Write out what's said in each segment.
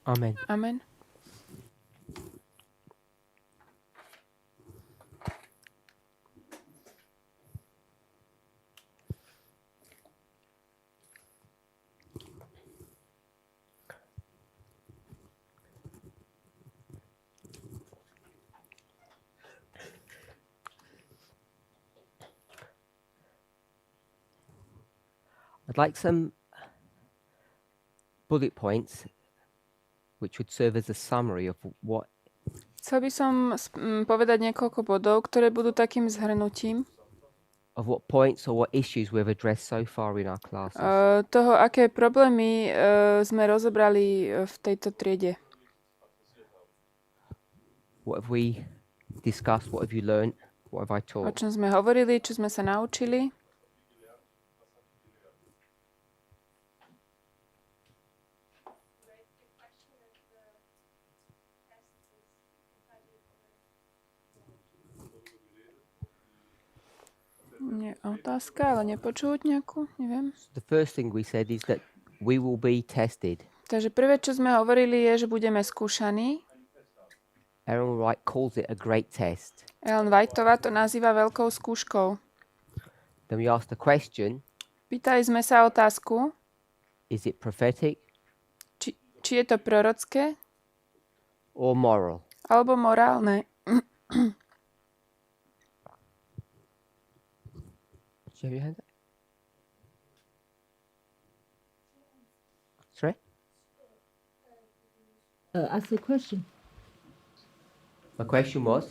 Amen. Amen. I'd like some bullet points which would serve as a summary of what Chcel by som povedať niekoľko bodov, ktoré budú takým zhrnutím points or what issues we've addressed so far in our classes. toho, aké problémy sme rozobrali v tejto triede. What have we discussed? What have you learned? What have I O taught? čom sme hovorili, čo sme sa naučili. Nie, otázka, ale nepočuť nejakú, neviem. The first thing we said is that we will be tested. Takže prvé, čo sme hovorili, je, že budeme skúšaní. Ellen White calls it a great test. Ellen Whiteová to nazýva veľkou skúškou. Then we asked the question, Pýtali sme sa otázku, is it prophetic či je to prorocké or moral? alebo morálne. Do you have your hand up? Sorry? Ask the question. My question was,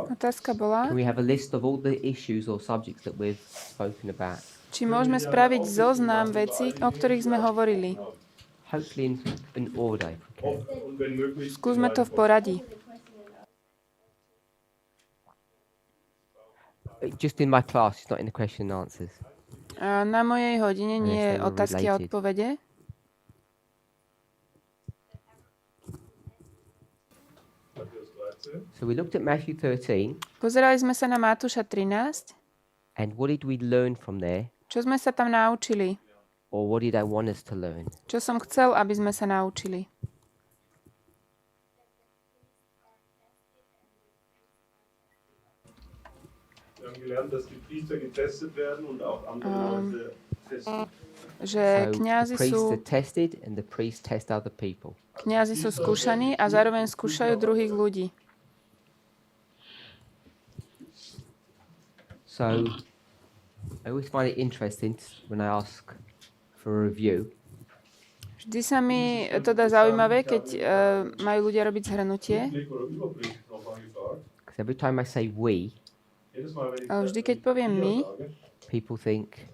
Otázka bola, can we have a list of all the issues or subjects that we've spoken about? či môžeme spraviť zoznam vecí, o ktorých sme hovorili. Hopefully in order. Okay. Skúsme to v poradí. Just in my class, it's not in the question and answers. Na mojej hodine nie je otázky a odpovede. So we looked at Matthew 13, Pozerali sme sa na Matúša 13. and what did we learn from there? Čo sme sa tam naučili? Or what did I want us to learn? Čo som chcel, aby sme sa naučili? Že kňazi the priests sú, are tested and the priests test other people. kňazi sú skúšaní a zároveň skúšajú druhých ľudí. So I always find it interesting when I ask for a review. Vždy sa mi to dá zaujímavé, keď majú ľudia robiť zhrnutie. Because every time I say we, Vždy, keď poviem my, people think,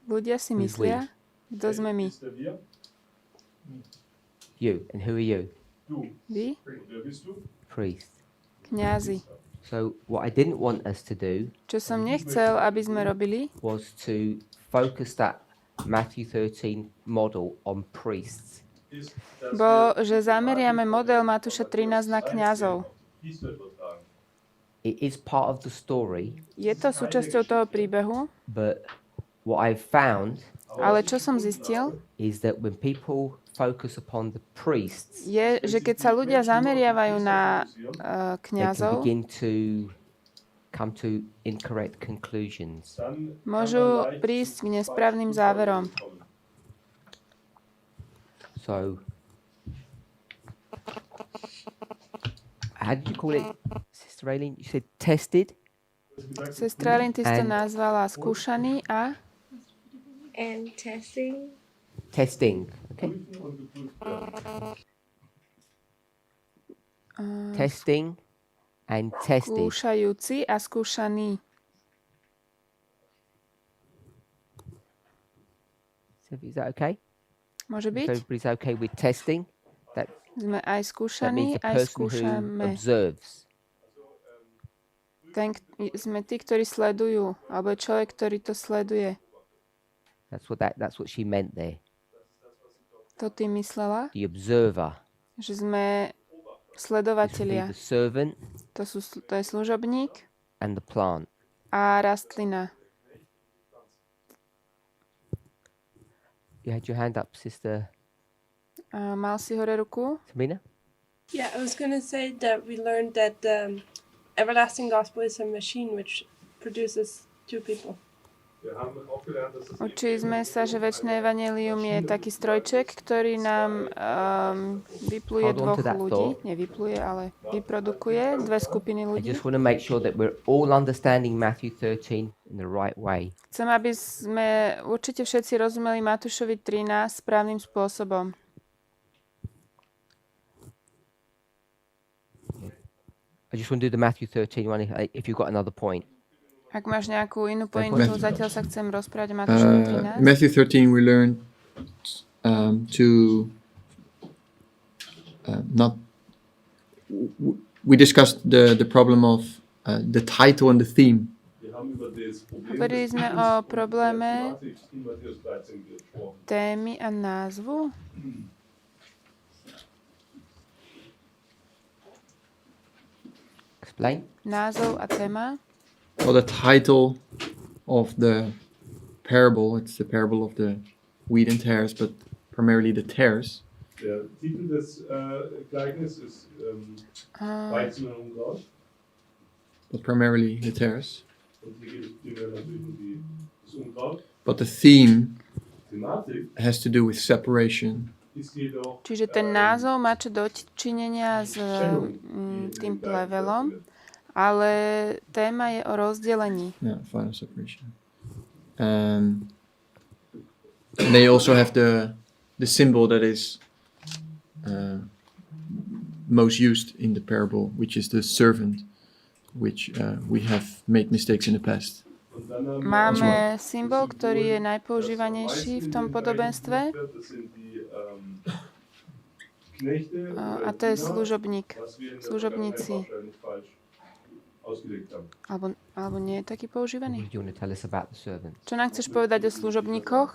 ľudia si myslia, kto sme my. you. And who are you? Vy? Priest. Kňazi. So what I didn't want us to do Čo som nechcel, aby sme robili, was to focus that Matthew 13 model on priests. že zameriame model Matúša 13 na kňazov. It is part of the story, Je to súčasťou toho príbehu, but what I've found ale čo som zistil, is that when people focus upon the priests, je, že keď sa ľudia zameriavajú na they can kňazov, begin to come to incorrect conclusions. môžu prísť k nesprávnym záverom. So, how did you call it, Sister Aileen? You said tested? Sestra Lynn, ty si to And- nazvala skúšaný a And testing. Testing. Okay. Testing and tested. skúšajúci a skúšaný. So is that okay? Môže So byť? everybody's okay with testing? That Sme aj that means skúšaní, the aj person who skúšame. observes. Sme tí, ktorí sledujú, alebo je človek, ktorý to sleduje. That's what she meant there. To ty myslela? The observer. Že sme This would be sledovatelia. the servant To je služobník and the plant. a rastlina. You had your hand up, Sister Mal si hore ruku? Tamina? Yeah, I was going to say that we learned that the everlasting gospel is a machine which produces two people. Učili sme sa, že večné evanjelium je taký strojček, ktorý nám vypluje dvoch ľudí. Nevypluje, ale vyprodukuje dve skupiny I ľudí. just want to make sure that we're all understanding Matthew 13 in the right way. Chcem, aby sme určite všetci rozumeli Matúšovi 13 správnym spôsobom. I just want to do the Matthew 13 one if you've got another point. Ak máš nejakú inú pointu, zatiaľ sa chcem rozprávať o Matúšovi 13. Matthew 13, we learned to not. We discussed the problem of the title and the theme. Hovorili sme o probléme témy a názvu. Explain. Názov a téma. Well, the title of the parable, it's the parable of the wheat and tares, but primarily the tares. Der Titel des Gleichnisses ist Weizen und Unkraut. But primarily the tares. Und hier geht es primär natürlich um das Unkraut. But the theme Thematik has to do with separation. ist jedoch Čiže ten názov má čo dočinenia s tým plevelom, ale téma je o rozdelení. Yeah, final separation. And they also have the symbol that is most used in the parable, which is the servant, which we have made mistakes in the past. Máme symbol, ktorý je najpoužívanejší v tom podobenstve, a to je služobník, služobníci. Alebo nie je taký používaný? Do you want to tell us about the servants? Čo nám chceš povedať o služobníkoch?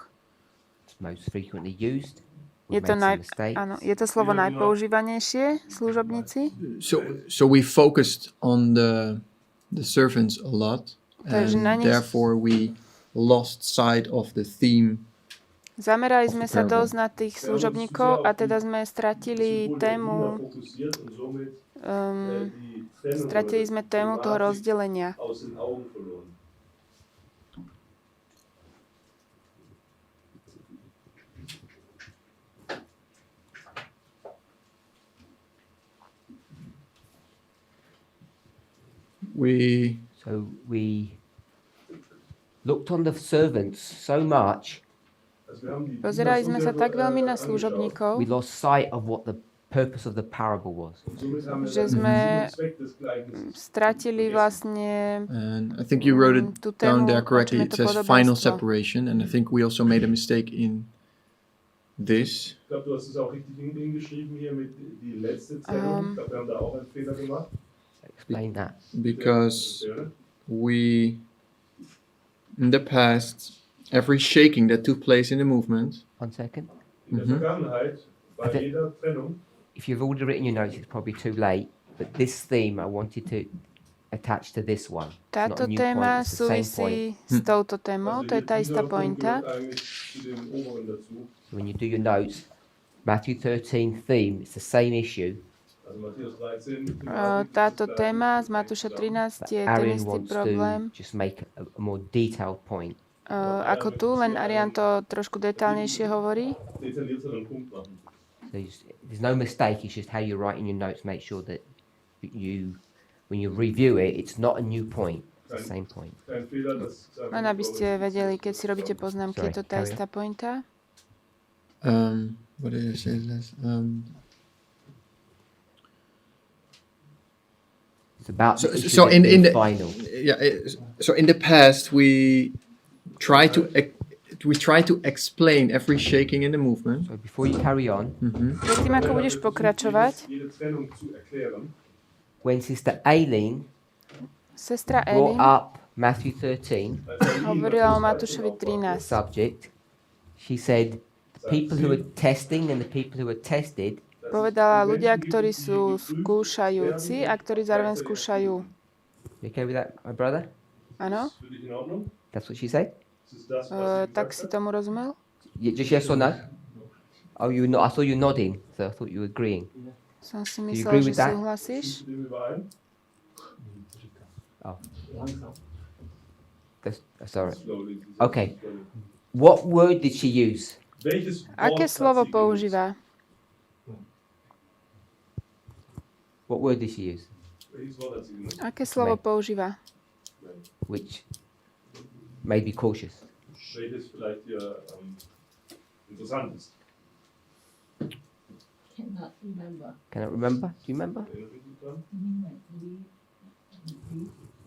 It's most frequently used. Je We've to, made some mistakes. áno, je to slovo najpoužívanejšie, služobníci? So we focused on the servants a lot, Takže na and nich therefore we lost sight of the theme. zamerali sme sa dosť na tých služobníkov a teda sme stratili tému, stratili sme tému toho rozdelenia. aus den Augen verloren. So we looked on the servants so much, Pozerali sme sa tak veľmi na we služobníkov, lost sight of what the purpose of the parable was. že sme stratili vlastne And I think you wrote it tú down tému, there o correctly. čom je It to says final podobenstvo. separation, and I think we also made a mistake in this. Ich glaube, du hast es auch richtig hingeschrieben hier mit die letzte Zählung. Ich glaube, wir haben da auch einen Fehler gemacht. Explain that. Because we, in the past, every shaking that took place in the movement, 1 second. In der Vergangenheit, bei Okay. jeder Trennung, If you've already written your notes, it's probably too late. But this theme, I wanted to attach to this one. It's not Táto a new téma point, it's the same point. súvisí s touto témou, to je tá istá pointa. eigentlich zu dem oberen dazu. So when you do your notes, Matthew 13 theme, it's the same issue. Also Matthäus 13. Táto téma z Matúša 13 But je ten Arian istý wants problém to just make a more detailed point. ako tu, len Arian to trošku detálnejšie hovorí. Detaillierteren Punkt machen. So there's no mistake, it's just how you write in your notes, make sure that you, when you review it, it's not a new point, it's the same point. Kein Fehler, das ist einfach Len aby ste vedeli, keď si robíte poznámky, je to tá Sorry, istá pointa. what did I say last? It's about So- the issue so that in being the- final. Yeah. So in the past, we try to explain every shaking in the movement. So before you carry on, Predtým, ako budeš pokračovať, jede Trennung zu erklären. when Sister Aileen sestra brought Elin up Matthew 13, hovorila o Matúšovi 13. subject, she said the people who are testing and the people who are tested, Povedala ľudia, ktorí sú skúšajúci a ktorí zároveň skúšajú. you okay with that, my brother? Áno? Für dich in Ordnung? That's what she said? Das ist das, was Tak si tomu rozumel? Just yes or no? Oh, you I saw you nodding, so I thought you were agreeing. Som si agree myslel, že with that? súhlasíš. Stimmen wir ein. Oh, Langsam. sorry. Slowly. Okay. What word did she use? Welches Aké Wort hat slovo sie genutzt? používa? What word did she use? Welches Wort hat sie genutzt? Aké slovo používa? Which made me cautious. Welches vielleicht hier interessant ist. Cannot remember. Can I remember? Do you remember? Erinnert ihr dich dran?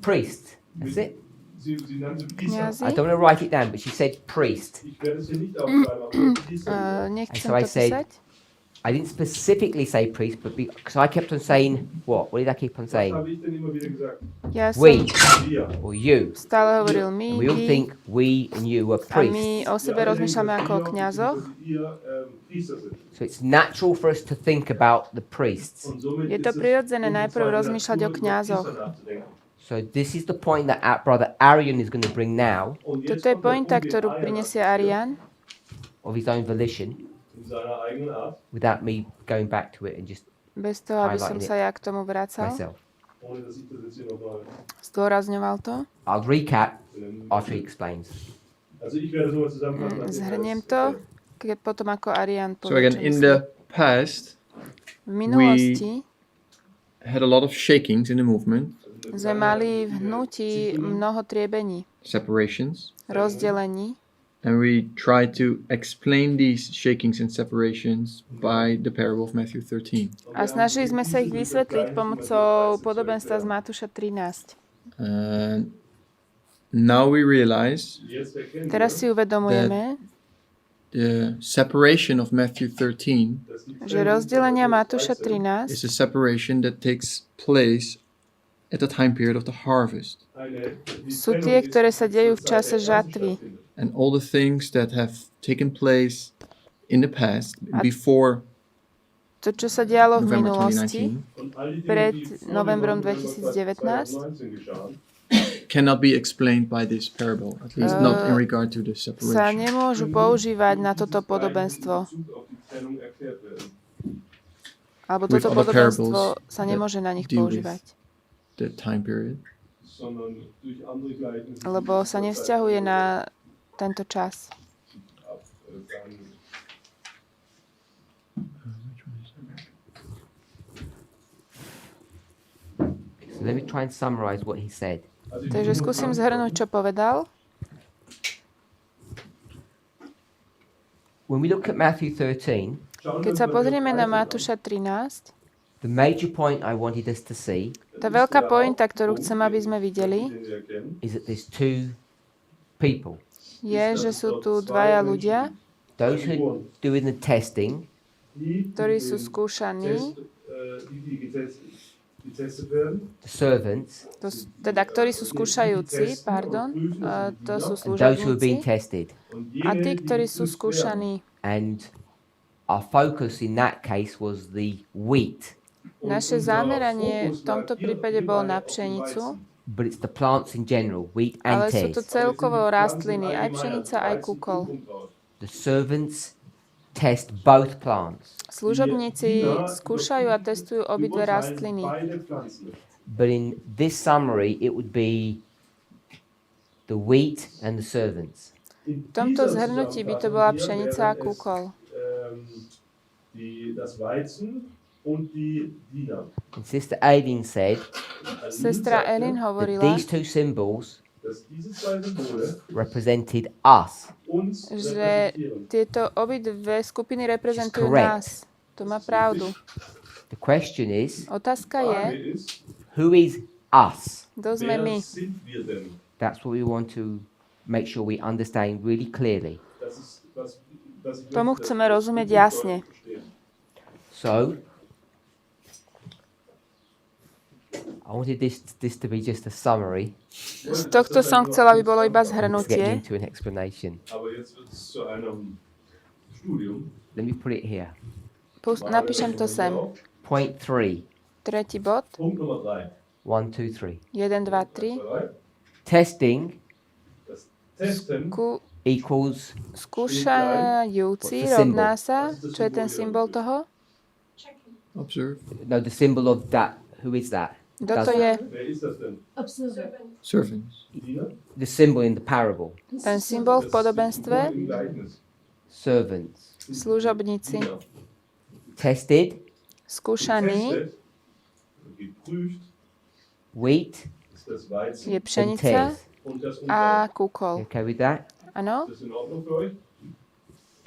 Priest. That's it. Sie nannte Priester. Kňazi? I don't want to write it down, but she said priest. Ich werde es hier nicht aufschreiben, aber Priester. Nechcem So I to said- písať. I didn't specifically say priest, but because I kept on saying what? What did I keep on Was saying? habe ich denn immer wieder gesagt? Ja som We Wir. or you. stále hovoril my, And we all vy, think we and you are a my priests. o sebe Wir alle rozmýšľame denken, ako o dass kňazoch. ihr Priester sind. So it's natural for us to think about the priests. Und somit Je to ist es prirodzené unsere najprv zweite rozmýšľať o Natur, über kňazoch. Priester nachzudenken. So this is the point that our brother Arian is going to bring now, Und jetzt Toto je kommt der pointa, Punkt, den ktorú Arian prinesie akzeptiert, Arian, of his own volition, in seiner eigenen Art, without me going back to it and just bez toho, aby som sa ja k tomu vracal. myself. ohne dass ich das jetzt hier nochmal. Zdôrazňoval to. I'll recap after he explains. Also ich werde es nochmal zusammenfassen. nachdem er Zhrniem es to, erklärt. keď potom ako Arian So povie, again, čo in myslí. the past, V minulosti had a lot of shakings in the movement, sme mali v hnutí mnoho triebení, separations, rozdelení and we tried to explain these shakings and separations by the parable of Matthew 13. a snažili sme sa ich vysvetliť pomocou podobenstva z Matúša 13. And now we realize Jetzt erkennen Teraz si wir, uvedomujeme, the separation of Matthew 13 dass die že rozdelenia Matúša is 13 a separation that takes place at the time period of the harvest. sú tie, ktoré sa dejú v čase žatvy. And all the things that have taken place in the past, before To, čo sa dialo v November minulosti, 2019, pred novembrom 2019, cannot be explained by this parable, at least not in regard to the sa separation. nemôžu používať na toto podobenstvo. Alebo With toto other podobenstvo parables sa nemôže na nich deal with používať. The time period. Lebo sa nevzťahuje na tento čas. So let me try and summarize what he said. Takže skúsim zhrnúť, čo povedal. When we look at Matthew 13, Keď sa pozrieme na Matúša 13, the major point I wanted us to see tá veľká pointa, ktorú chcem, aby sme videli, is that there's two people. je, že sú tu dvaja ľudia, Those who are doing the testing ktorí sú skúšaní, the servants, teda ktorí sú skúšajúci, to sú and those who are being služobníci, tested. a tí, ktorí sú skúšaní. And our focus in that case was the wheat, Naše zameranie v tomto prípade bolo na pšenicu, but it's the plants in general, wheat ale and sú to tares. celkovo rastliny, aj pšenica, aj kúkol. The servants test both plants, Služobníci skúšajú a testujú obidve rastliny. but in this summary it would be the wheat and the servants. V tomto zhrnutí by to bola pšenica a kúkol. And Sister Aileen said Sestra Elin that hovorila, these two symbols represented us. že tieto obidve skupiny reprezentujú correct. nás. To má pravdu. The question is, Otázka je, who is us? kto sme my. That's what we want to make sure we understand really clearly. Tomu chceme rozumieť jasne. So, I wanted this to be just a summary. Z tohto som chcela, aby bolo iba Let's get zhrnutie. into an explanation. Let me put it here. Napíšem to sem. Point 3. Tretí bod. 1, 2, 1, 2, 3. 3. Testing Testen equals Skúšajúci What's the symbol? rovná sa. Čo je ten symbol toho? Observe. no the symbol of that. Who is that? Kto to je? Wer ist das denn? Observer. Servants. Diener? The symbol in the parable. Ten symbol v podobenstve? Im Gleichnis. Servants. Služobníci. Diener. Tested. Skúšaný Getestet, geprüft Wheat ist das Weizen je and pšenica tares. und das a Unkraut. kúkol. Okay with that? Áno? Ist das in Ordnung für euch?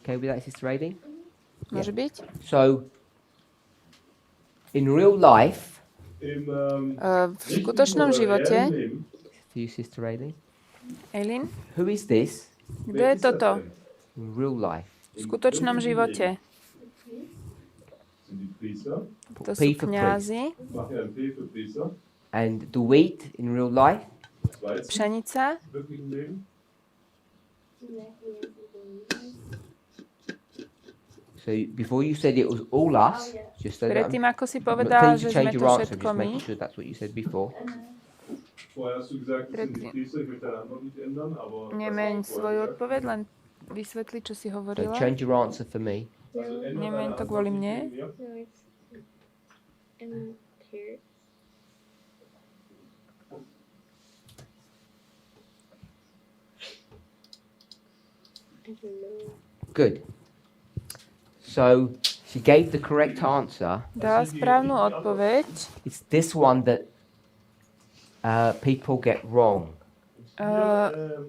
Okay with that, Sister Aileen? Môže byť? So, in real life, Im V skutočnom živote, reellen Leben, to you, Sister Aileen, Eileen, who is this kto wer je ist das toto? denn? in real life? V skutočnom živote. Sind die Priester? To P sú for priest. kňazi, Machen ja ein P für Priester. And the wheat in real life, Das Weizen pšenica, im wirklichen Leben. so before you said it was all us, just so that predtým ako si I'm povedal, please že you sme change to your answer, všetko just my, making sure that's what you said before. Vorher hast du gesagt, es sind die Predtým. Priester. Ich möchte deine Antwort nicht ändern, aber das nemeň hast du svoju vorher gesagt. odpoveď, len vysvetli, čo si So hovorila. change your answer for me. Also ändere Nemeň deine to Antwort kvôli nicht mne. wegen mir. No, it's in here. I don't know. Good. So she gave the correct answer. Dala správnu odpoveď. It's this one that people get wrong. Wir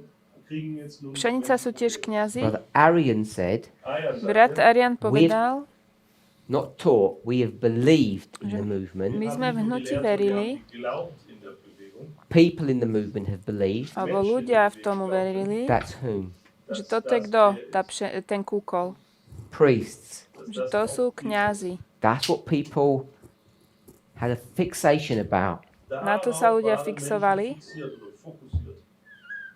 kriegen jetzt nun Pšenica sú tiež kňazi. Brother Arian said, Brat Arian povedal, not taught, we have believed in the movement. my sme v hnutí verili, geglaubt in der Bewegung. People in the movement have believed. alebo ľudia v tomu verili, That's whom? že toto je kto, ten kúkol. Priests. Že to sú kňazi. That's what people had a fixation about. Na to sa ľudia fixovali.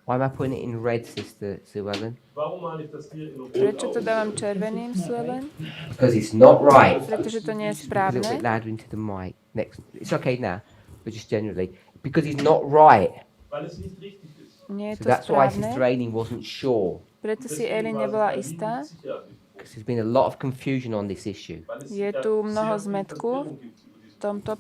Why am I putting it in red, Sister Sue Ellen? Warum male ich das hier in Rot Prečo to auf? dávam červeným, Suelen? Because it's not right. Pretože to nie je A little správne. bit louder into the mic. Next. It's okay now, but just generally. Because it's not right. Weil es nicht richtig ist. Nie je So to that's why správne. Sister Aileen wasn't sure. Preto si Deswegen Eileen war nebola Eileen istá. sicher, Because there's been a lot of confusion on this issue. weil es Je da tu mnoho sehr viel zmetku Verwirrung gibt über v dieses tomto.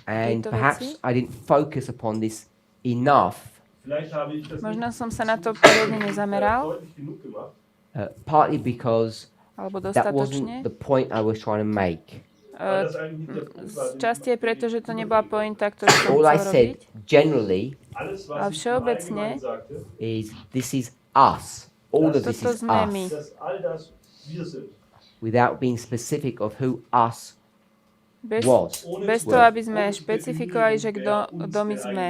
And Tejto perhaps veci? I didn't focus upon this enough, Vielleicht habe ich das Možno nicht som sa na to poriadne nezameral, deutlich genug gemacht. partly because alebo that wasn't dostatočne. the point I was trying to make. Weil das eigentlich nicht der Punkt war, Z den časti je preto, že to nebola pointa, ktorú som All I chcel said robiť. generally alles, Ale was ich im všeobecne Allgemeinen sagte, is this is us. All of this Toto is sme my. us, dass all das wir sind. without being specific of who us Bez, was. bez toho, aby sme špecifikovali, že kto my sme.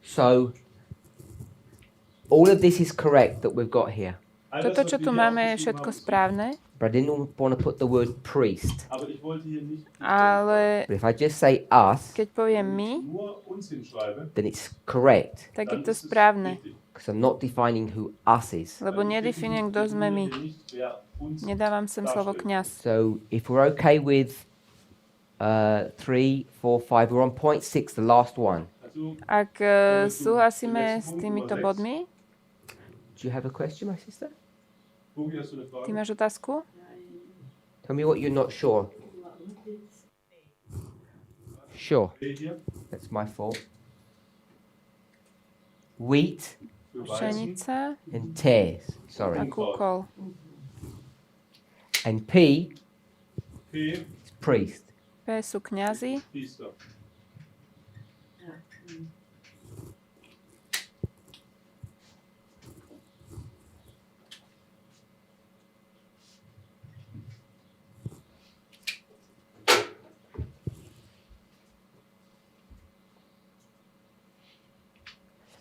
So all of this is correct that we've got here, Toto, čo tu máme, je všetko správne, but I didn't want to put the word priest. Aber ich wollte hier nicht ale But if I just say us, keď poviem my, nur uns hinschreiben. then it's correct tak je dann to ist es správne. richtig. because I'm not defining who us is. Lebo nedefinujem, kto sme my. Definiere nicht, wer uns Nedávam sem slovo kňaz. So if we're okay with 3, 4, 5, we're on point 6, the last one. Also, Ak súhlasíme s týmito bodmi, Do you have a question, my sister? Bogi, hast du eine ty Frage? máš otázku? Tell me what you're not sure. Sure, Hey, hier, that's my fault. Wheat für Weizen. Pšenica and tares, a sorry. kúkol. And P P, is priest. P sú kňazi. Priester.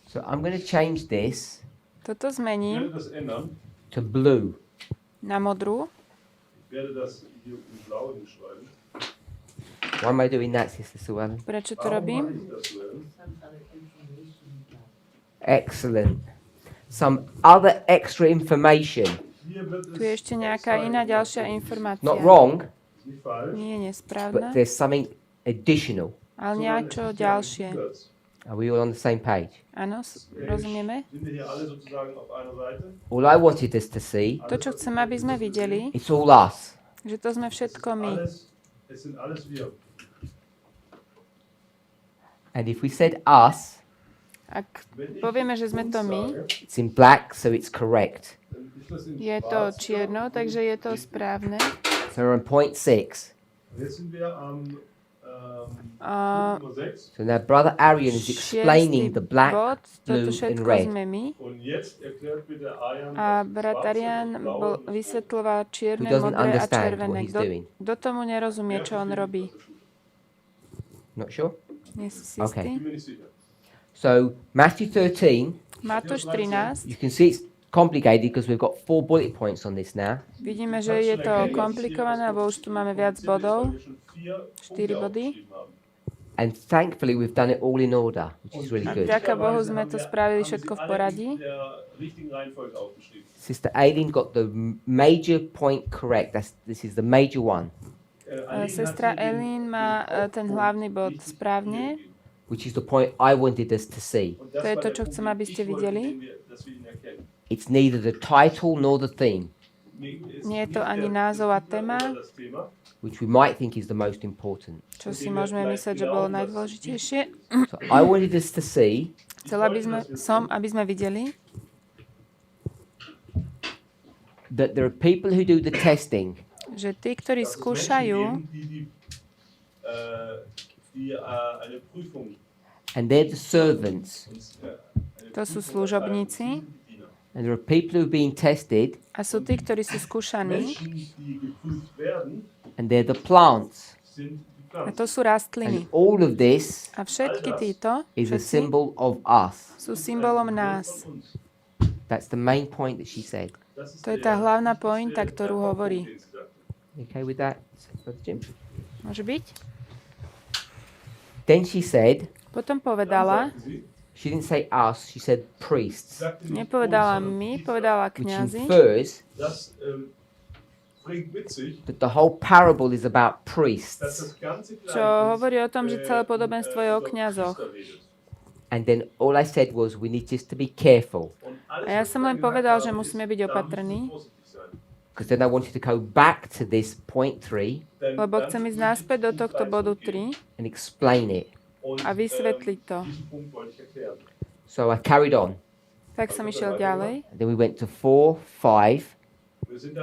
So I'm going to change this Toto Ich werde zmením das ändern. to blue. na modrú. Ich werde das hier in Blau hinschreiben. Why am I doing that, Sister Suellen? Prečo to Warum robím? mache ich das so? Excellent. Some other extra information. Hier wird es Tu je ešte nejaká iná ďalšia informácia. Not wrong, nicht falsch. Nie je but nesprávna, there's something additional. ale niečo ďalšie. Zusatz. Are we all on the same page? Áno, rozumieme? Sind wir hier alle sozusagen auf einer Seite? All I wanted us to see, To, čo chcem, aby sme videli, it's all us. že to sme všetko my. Es sind alles wir. And if we said us, Ak povieme, že sme to my, it's in black, so it's correct. Dann ist das in je to schwarz. čierno, takže je to správne. So we're on point 6. Jetzt sind wir am A Nummer 6. So now Brother Arian is explaining the black, bod, blue toto and všetko red. sme my. Und jetzt erklärt bitte Ayan A das brat Schwarze, Arian das Blaue bol, und das vysvetľoval čierne, Who doesn't modré a understand červené. what he's doing? Kto tomu nerozumie, čo on robí? Not sure? Nie si si Okay. istý? Ich bin mir nicht sicher. So Matthew 13, Matúš 13. you can see it's complicated because we've got 4 bullet points on this now. Vidíme, že je to komplikované, lebo už tu máme viac bodov. 4 body. And thankfully we've done it all in order, which is really good. Vďaka Bohu sme to spravili všetko v poradí. Sister Aileen got the major point correct. This is the major one, Sestra Elín má ten hlavný bod správne. which is the point I wanted us to see. To je to, čo chcem, aby ste videli. It's neither the title nor the theme, Nie je to ani názov a téma, which we might think is the most important. čo si môžeme myslieť, že bolo najdôležitejšie. So I wanted us to see Chcela by aby sme videli, that there are people who do the testing, že tí, ktorí skúšajú, and they're the servants, to sú služobníci, and there are people who are being tested, a sú tí, ktorí sú skúšaní, and they're the plants. a to sú rastliny. And all of this A všetky títo is a všetci symbol of us. sú symbolom nás. That's the main point that she said. To je tá hlavná pointa, ktorú hovorí. You okay with that, Brother Jim? Môže byť? Then she said, Potom povedala, she didn't say us, she said priests, nepovedala my, povedala which kňazi, infers Das bringt mit sich, that the whole parable is about dass priests. das ganze čo hovorí o tom, že celé podobenstvo je o kňazoch. And then all I said was we need just to be careful, A ja som len povedal, že musíme byť opatrní, because then I wanted to go back to this point 3 lebo chcem ísť naspäť do tohto bodu 3 and explain it. a vysvetliť to. So I carried on. Tak som išiel ďalej. And then we went to 4, 5,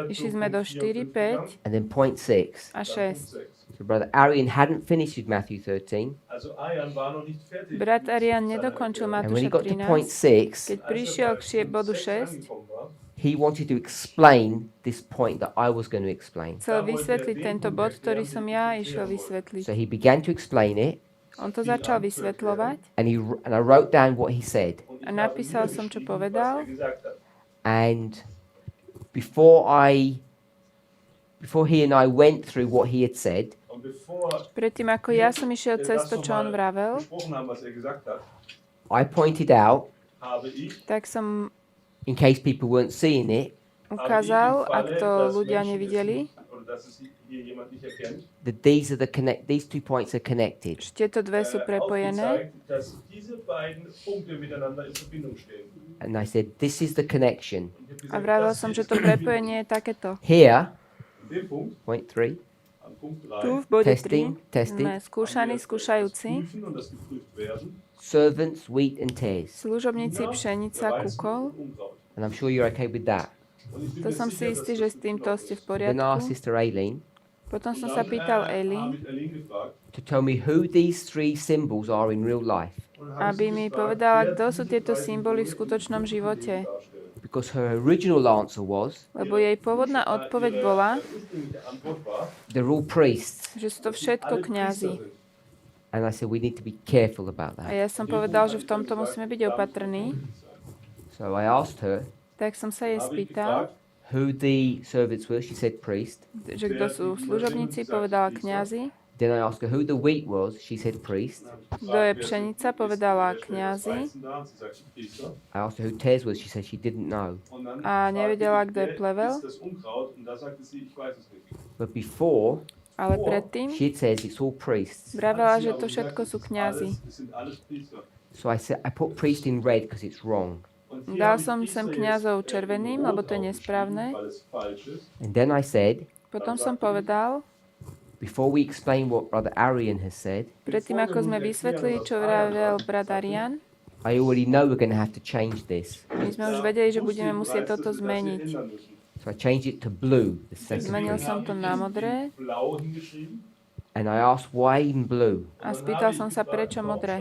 Išli sme do 4, 5 and then point 6. a 6. So Brother Arian hadn't finished with Matthew 13. Also Ayan war noch nicht fertig. Brat Arian nedokončil And when he Matúša got to point 13. 6, Keď prišiel k bodu 6, he wanted to explain this point that I was going to explain. chcel vysvetliť tento bod, ktorý som ja išiel vysvetliť. So he began to explain it, On to začal vysvetľovať and I wrote down what he said. a napísal som, čo povedal. And before he and I went through what he had said, Predtým, ako ja som išiel cez to, čo on vravel, I pointed out, tak som in case people weren't seeing it, ukázal, ak to ľudia nevideli, that these 2 points are connected. že tieto dve sú prepojené. And I said, this is the connection. A vravel som, že to prepojenie je takéto. Here, point 3, Tu v bode 3 testing, sme skúšaní, skúšajúci, servants, wheat and tares. služobníci, pšenica, kukol. And I'm sure you're okay with that. To som si istý, že s týmto ste v Then our poriadku. sister Aileen Potom som sa pýtal Eileen, to tell me who these 3 symbols are in real life. aby mi povedala, kto sú tieto symboly v skutočnom živote. Because her original answer was, Lebo jej pôvodná odpoveď bola, they're all priests. že sú to všetko kňazi. And I said, we need to be careful about A that. ja som povedal, že v tomto musíme byť opatrní. So I asked her Tak som sa jej spýtal, who the servants were. She said priest. že kto sú služobníci, povedala kňazi. Then I asked her who the wheat was. She said priest. Kto je pšenica, povedala kňazi. I asked her who tares was. She said she didn't know. A nevedela, kto je plevel. But before, Ale predtým she says it's all priests. vravela, že to všetko sú kňazi. So I put priest in red because it's wrong. Dal som sem kňazov červeným, lebo to je nesprávne. And then I said, Potom som povedal, before we explain what Brother Arian has said, predtým ako sme vysvetlili, čo vravel brat Arian, I already know we're going to have to change this. my sme už vedeli, že budeme musieť toto zmeniť. So I changed it to blue, the second Zmenil priest. som to na modré And I asked why even blue. a spýtal som sa, prečo modré.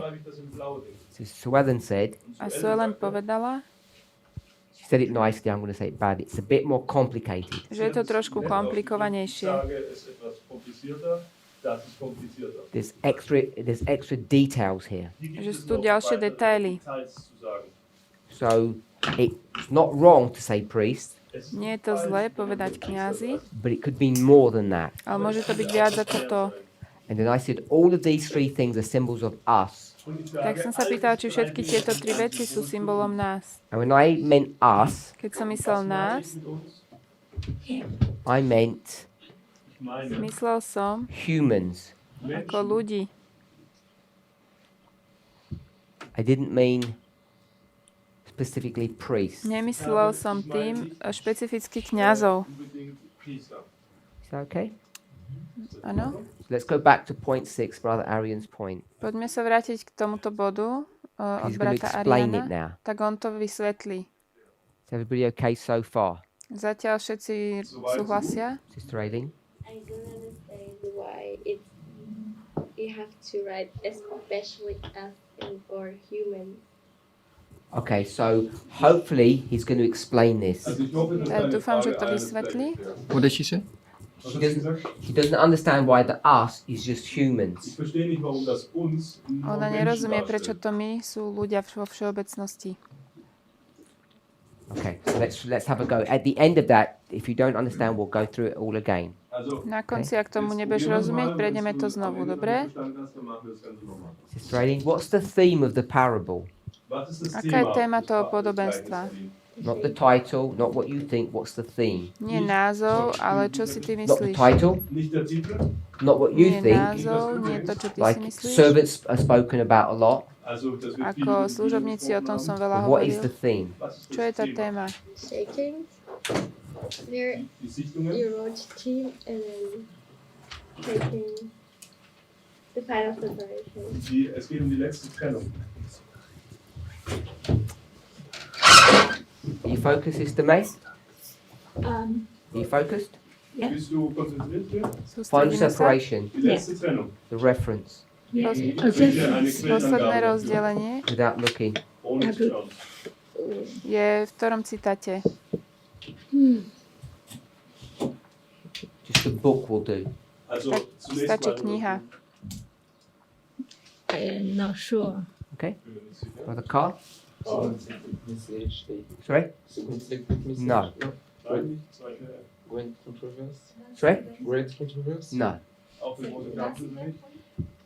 So Suellen said, A Suellen povedala, she said it nicely, I'm going to say it bad, it's a bit more complicated. že je to trošku komplikovanejšie. There's extra details here. Že sú tu ďalšie detaily. So it's not wrong to say priest, Nie je to zlé povedať kňazi, but it could mean more than that. ale môže to byť viac ako to. And then I said all of these three things are symbols of us. Tak som sa pýtal, či všetky tieto tri veci sú symbolom nás. And when I meant us, Keď som myslel nás, I meant myslel som humans. ako ľudí. I didn't mean specifically priests. Nemyslel som tým špecificky kňazov. Is that okay? Áno? Let's go back to point 6, Brother Arian's point. Poďme sa vrátiť k tomuto bodu od He's going to brata explain it Ariana. now. Tak on to vysvetlí. Is everybody okay so far? Zatiaľ všetci súhlasia? Sister Aileen? I don't understand why you have to write especially us and or humans. Okay, so hopefully he's going to explain this. Tak dúfam, že to vysvetlí. What did she say? He doesn't understand why the us is just humans. Ona nerozumie, prečo to my sú ľudia vo všeobecnosti. Okay, so let's have a go. At the end of that, if you don't understand, we'll go through it all again. Na konci, ak tomu nebudeš rozumieť, prejdeme to znovu, dobre? Sister Aileen, what's the theme of the parable? Aká je téma toho podobenstva? Not the title, not what you think, what's the theme? Nie názov, ale čo si ty Not the myslíš? title, not what you Nie think. názov, nie to, čo ty si Like myslíš. servants are spoken about a lot. Ako služobníci, o tom som veľa What is hovoril. the theme? Čo je tá téma? Shaking. There you wrote team and then taking the final separation. Es geht um die letzte Trennung. Are you focused, Sister May? Are Um, you focused? Bist du konzentriert hier? Final Sústredíme sa. separation, Die letzte Trennung. the reference, Posledné rozdelenie without looking. Ohne zu schauen. je v ktorom citáte? Just the book will do. Also Tak zunächst stačí mal kniha. I'm not sure. Okay? Brother Carl? Sorry? No. Great controversy. Sorry? Great controversy. No. Auch eine große Tafel.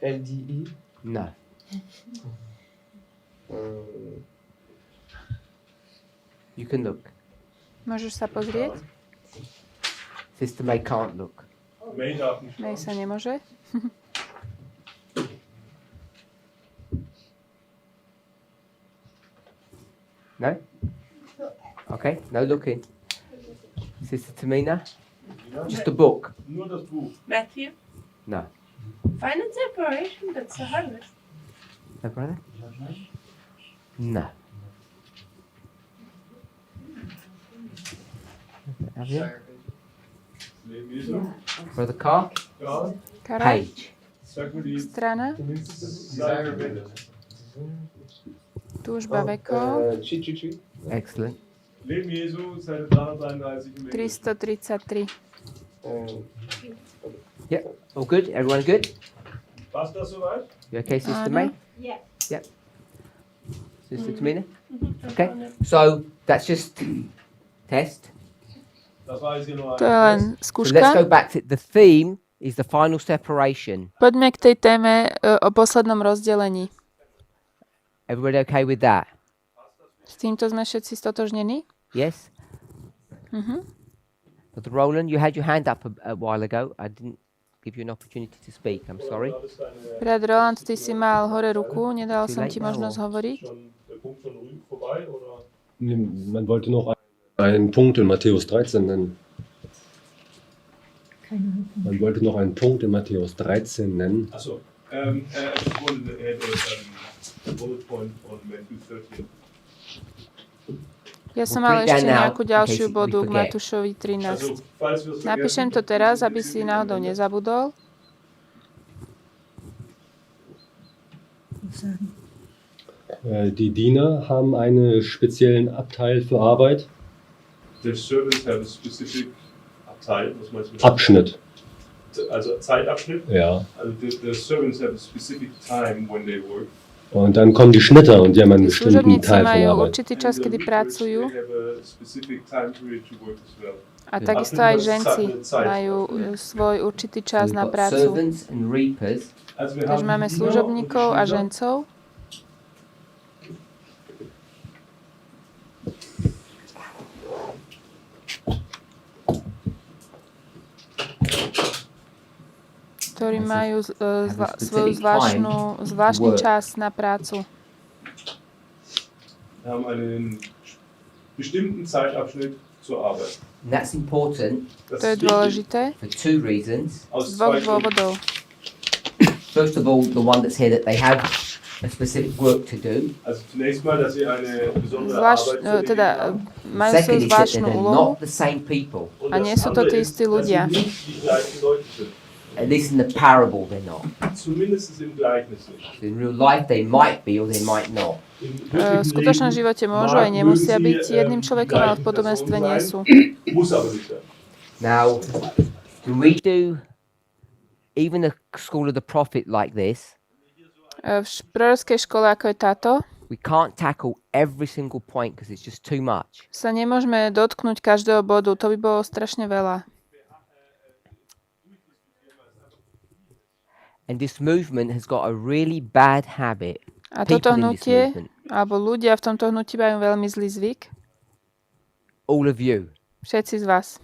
LDE. No. You can look. Môžeš sa pozrieť? Sister May can't look. May darf nicht Nej schauen. sa nemôže. No? Okay, no looking. Sister Tamina? Just a book? Nur das Buch. Matthew, No. final separation, that's the hardest. No, brother? No. Have you? Leben Jesu. Brother Carl? Ja. Karol, Page. Sag mir die strana, Seite. túžba vekov, Excellent. Leben Jesu, Seite 333 im Englischen. 333. Yeah, all good? Everyone good? Passt das soweit? You okay, Sister Uh-huh. May? Yeah. Yep. Sister Tamina? Okay, so that's just test. Das war jetzt hier nur To je len ein Test. So let's go skúška. back to the theme is the final separation. Poďme k tej téme o poslednom rozdelení. Everybody okay with that? S týmto sme všetci stotožnení? Yes? Mhm. Brother Roland, you had your hand up a while ago. I didn't. give you an opportunity to speak. I'm sorry. Brat Roland, ty si mal hore ruku, nedal som ti možnosť hovoriť. Man wollte noch einen Punkt in Matthäus 13 nennen. Man wollte noch einen Punkt in Matthäus 13 nennen. Achso, bullet point on Matthew 13. Ja som mal ešte nejakú ďalšiu bodu k Matúšovi 13. Napíšem to teraz, aby si náhodou nezabudol. Die Diener haben einen speziellen Abteil für Arbeit. The servants have a specific Abteil, was meinst du? Abschnitt. Also Zeitabschnitt? Ja. Also the servants have a specific time when they work. Und dann kommen die Schnitter und die haben einen bestimmten Služobníci Teil von majú Arbeit. určitý čas, kedy pracujú. They have a specific time period to work as well. A takisto aj ženci majú svoj určitý čas na prácu. Servants and reapers. Takže máme služobníkov a žencov. Ktorí majú svoj zvláštny čas na prácu. Wir haben einen bestimmten Zeitabschnitt zur Arbeit. And that's important To je dôležité for two reasons. z dvoch dôvodov. First of all, the one that's here, that they have a specific work to do. Also zunächst mal, dass sie eine besondere Arbeit zu Teda majú svoju Second is that zvláštnu they're úlohu not the same people. Und a das nie sú to andere tí ist, istí dass ľudia. sie nicht die gleichen Leute sind. At least in the parable, they're not. Zumindest im Gleichnis nicht. In real life, they might be or they might not. V skutočnom živote môžu aj nemusia byť jedným človekom, ale v podobenstve nie sú. Muss aber nicht sein. Now, when we do even a school of the prophet like this, V prorockej škole, ako je táto, we can't tackle every single point because it's just too much. sa nemôžeme dotknúť každého bodu. To by bolo strašne veľa. And this movement has got a really bad habit. A toto People in this hnutie, movement, alebo ľudia v tomto hnutí majú veľmi zlý zvyk. all of you, Všetci z vás.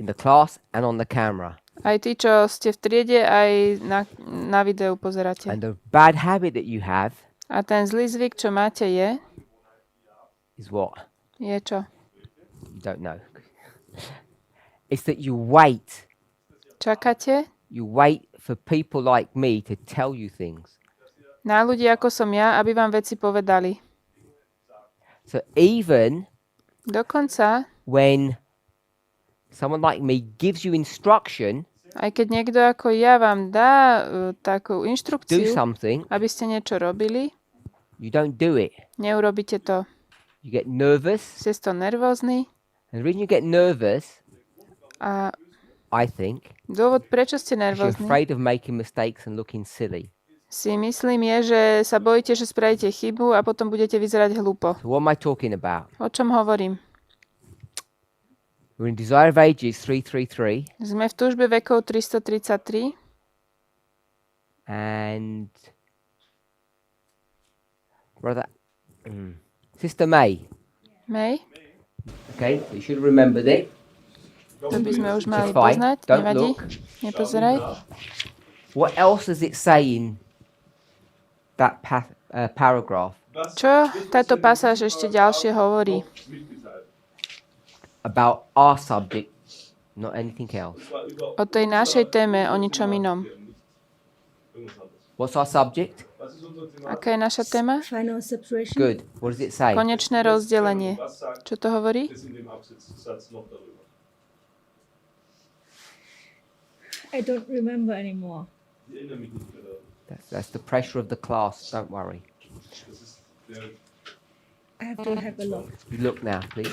in the class and on the camera. Aj tí, čo ste v triede, aj na videu pozeráte. And the bad habit that you have A ten zlý zvyk, čo máte, is what? je čo? You don't know. It's that you wait. Čakáte You wait for people like me to tell you things. na ľudí, ako som ja, aby vám veci povedali. So even Dokonca, when someone like me gives you instruction, aj keď niekto ako ja vám dá takú do inštrukciu, something, aby ste niečo robili, you don't do it. neurobíte to. You get nervous. Ste z toho nervózni And the reason you get nervous, a I think, dôvod, prečo ste is you're nervózni, afraid of making mistakes and looking silly. si myslím je, že sa bojíte, že spravíte chybu a potom budete vyzerať hlúpo. So what am I talking about? O čom hovorím? We're in Desire of Ages 333, Sme v túžbe vekov 333 and brother, Sister May. May. Okay, so you should have remembered it. To by sme už mali It's fine. poznať. Don't Nevadí. look. Nepozeraj. What else does it say in that paragraph Čo táto pasáž ešte ďalšie hovorí? about our subject, not anything else? O tej našej téme, o ničom inom. What's our subject? Aká je naša téma? Final separation. Good. What does it say? Konečné rozdelenie. Čo to hovorí? I don't remember anymore. That's the pressure of the class. Don't worry. I have to have a look. You look now, please.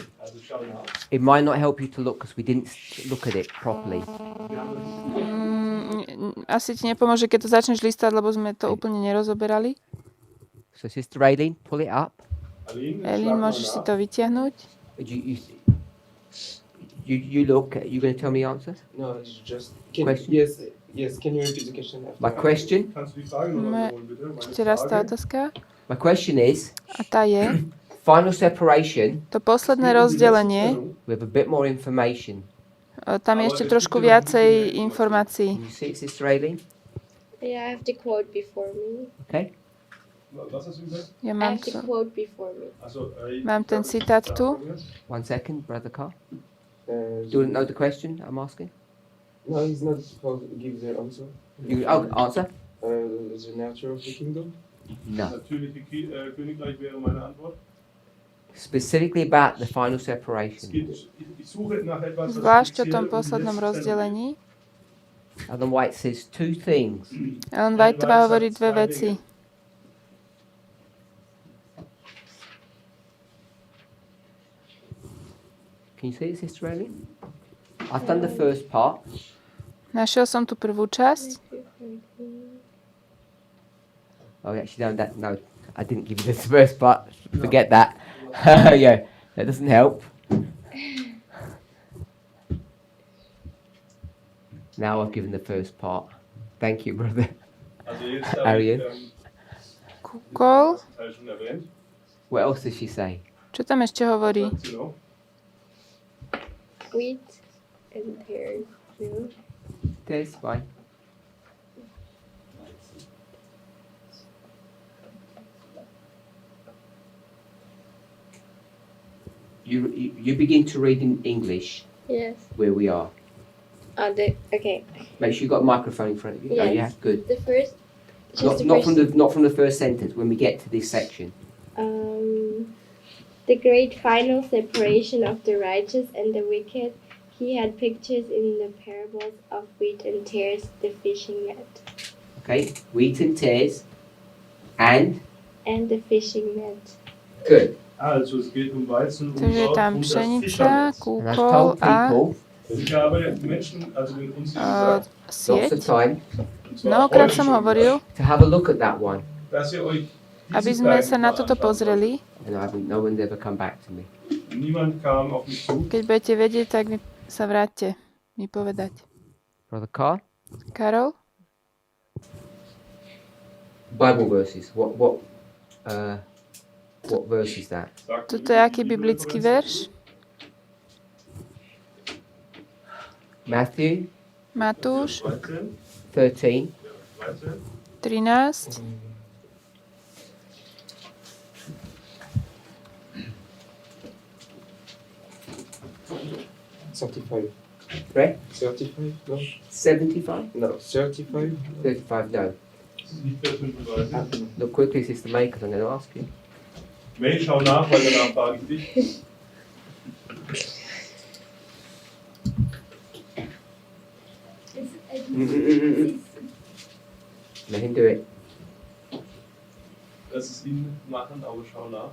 It might not help you to look because we didn't look at it properly. Asi ti nepomôže, keď to začneš listať, lebo sme to úplne nerozoberali. So, Sister Aileen, pull it up. Elin, môžeš si to vytiahnuť? You look. You going to tell me the answers? No, it's just. Question? Yes. Can you repeat the question? My question. Ešte raz tá otázka. My question is. A tá je, Final separation. to posledné rozdelenie We have a bit more information. Tam je ešte trošku viacej informácií. Can you see it, Sister Aileen? Yeah, I have the quote before me. Okay. Was hast du gesagt? Ja I mám, have the to, quote before me. Also, mám ten citát tu. 1 second, Brother Carl. Uh, Do you know the question I'm asking? no, he's not supposed to give the answer. Answer? The nature of the kingdom. No. Natürliche Königreich wäre meine Antwort. Specifically about the final Es separation. geht, ich suche nach etwas, Zvlášť o speziell tom um poslednom letzten- rozdelení. Ellen White says two things. Ellen Whiteová hovorí dve veci. Can you see it, Sister Aileen? I've done the first part. Našiel som tu prvú časť. Oh, actually, no, no, I didn't give you the first part. Forget that. Yeah, that doesn't help. Now I've given the first part. Thank you, brother. Also jetzt habe Ariel? ich Kúkol. den Teil schon erwähnt. What else does she say? Čo tam ešte hovorí? You know? Wheat and pears. You know? There's fine. You begin to read in English Yes. where we are. Okay. Make sure you've got a microphone in front of you. Oh, Yes. yeah, good. The first. Just Not, the not first. from the first sentence. When we get to this section, The great final separation of the righteous and the wicked. He had pictures in the parables of wheat and tares, the fishing net. okay, wheat and tares, and And the fishing net. good. Also es geht um Weizen und Takže je Saat tam und das pšenica, Fischernetz. And I've kúkol told a people Ich habe Menschen, also den uns gesagt, lots of sieť. time und zwar Mnohokrát heute som schon, hovoril, to have a look at that one, dass ihr euch aby diesen sme Teil sa na mal toto anschauen pozreli. and no one's ever come back to me. sollt. Niemand kam auf mich zu. Keď budete vedieť, tak mi sa vráťte mi povedať. Brother Carr, Karol? Bible verses. What verse is that? Sagt Toto je aký biblický verš? Matthew Matúš 13, 13. 13. 13. Right? 35? No. 75? No. 35? 35? No. Das ist nicht der 35. Look quickly, Sister May, because I'm going to ask you. May, schau nach, weil danach frage ich dich. Let him do it. Lass es ihn machen, aber schau nach.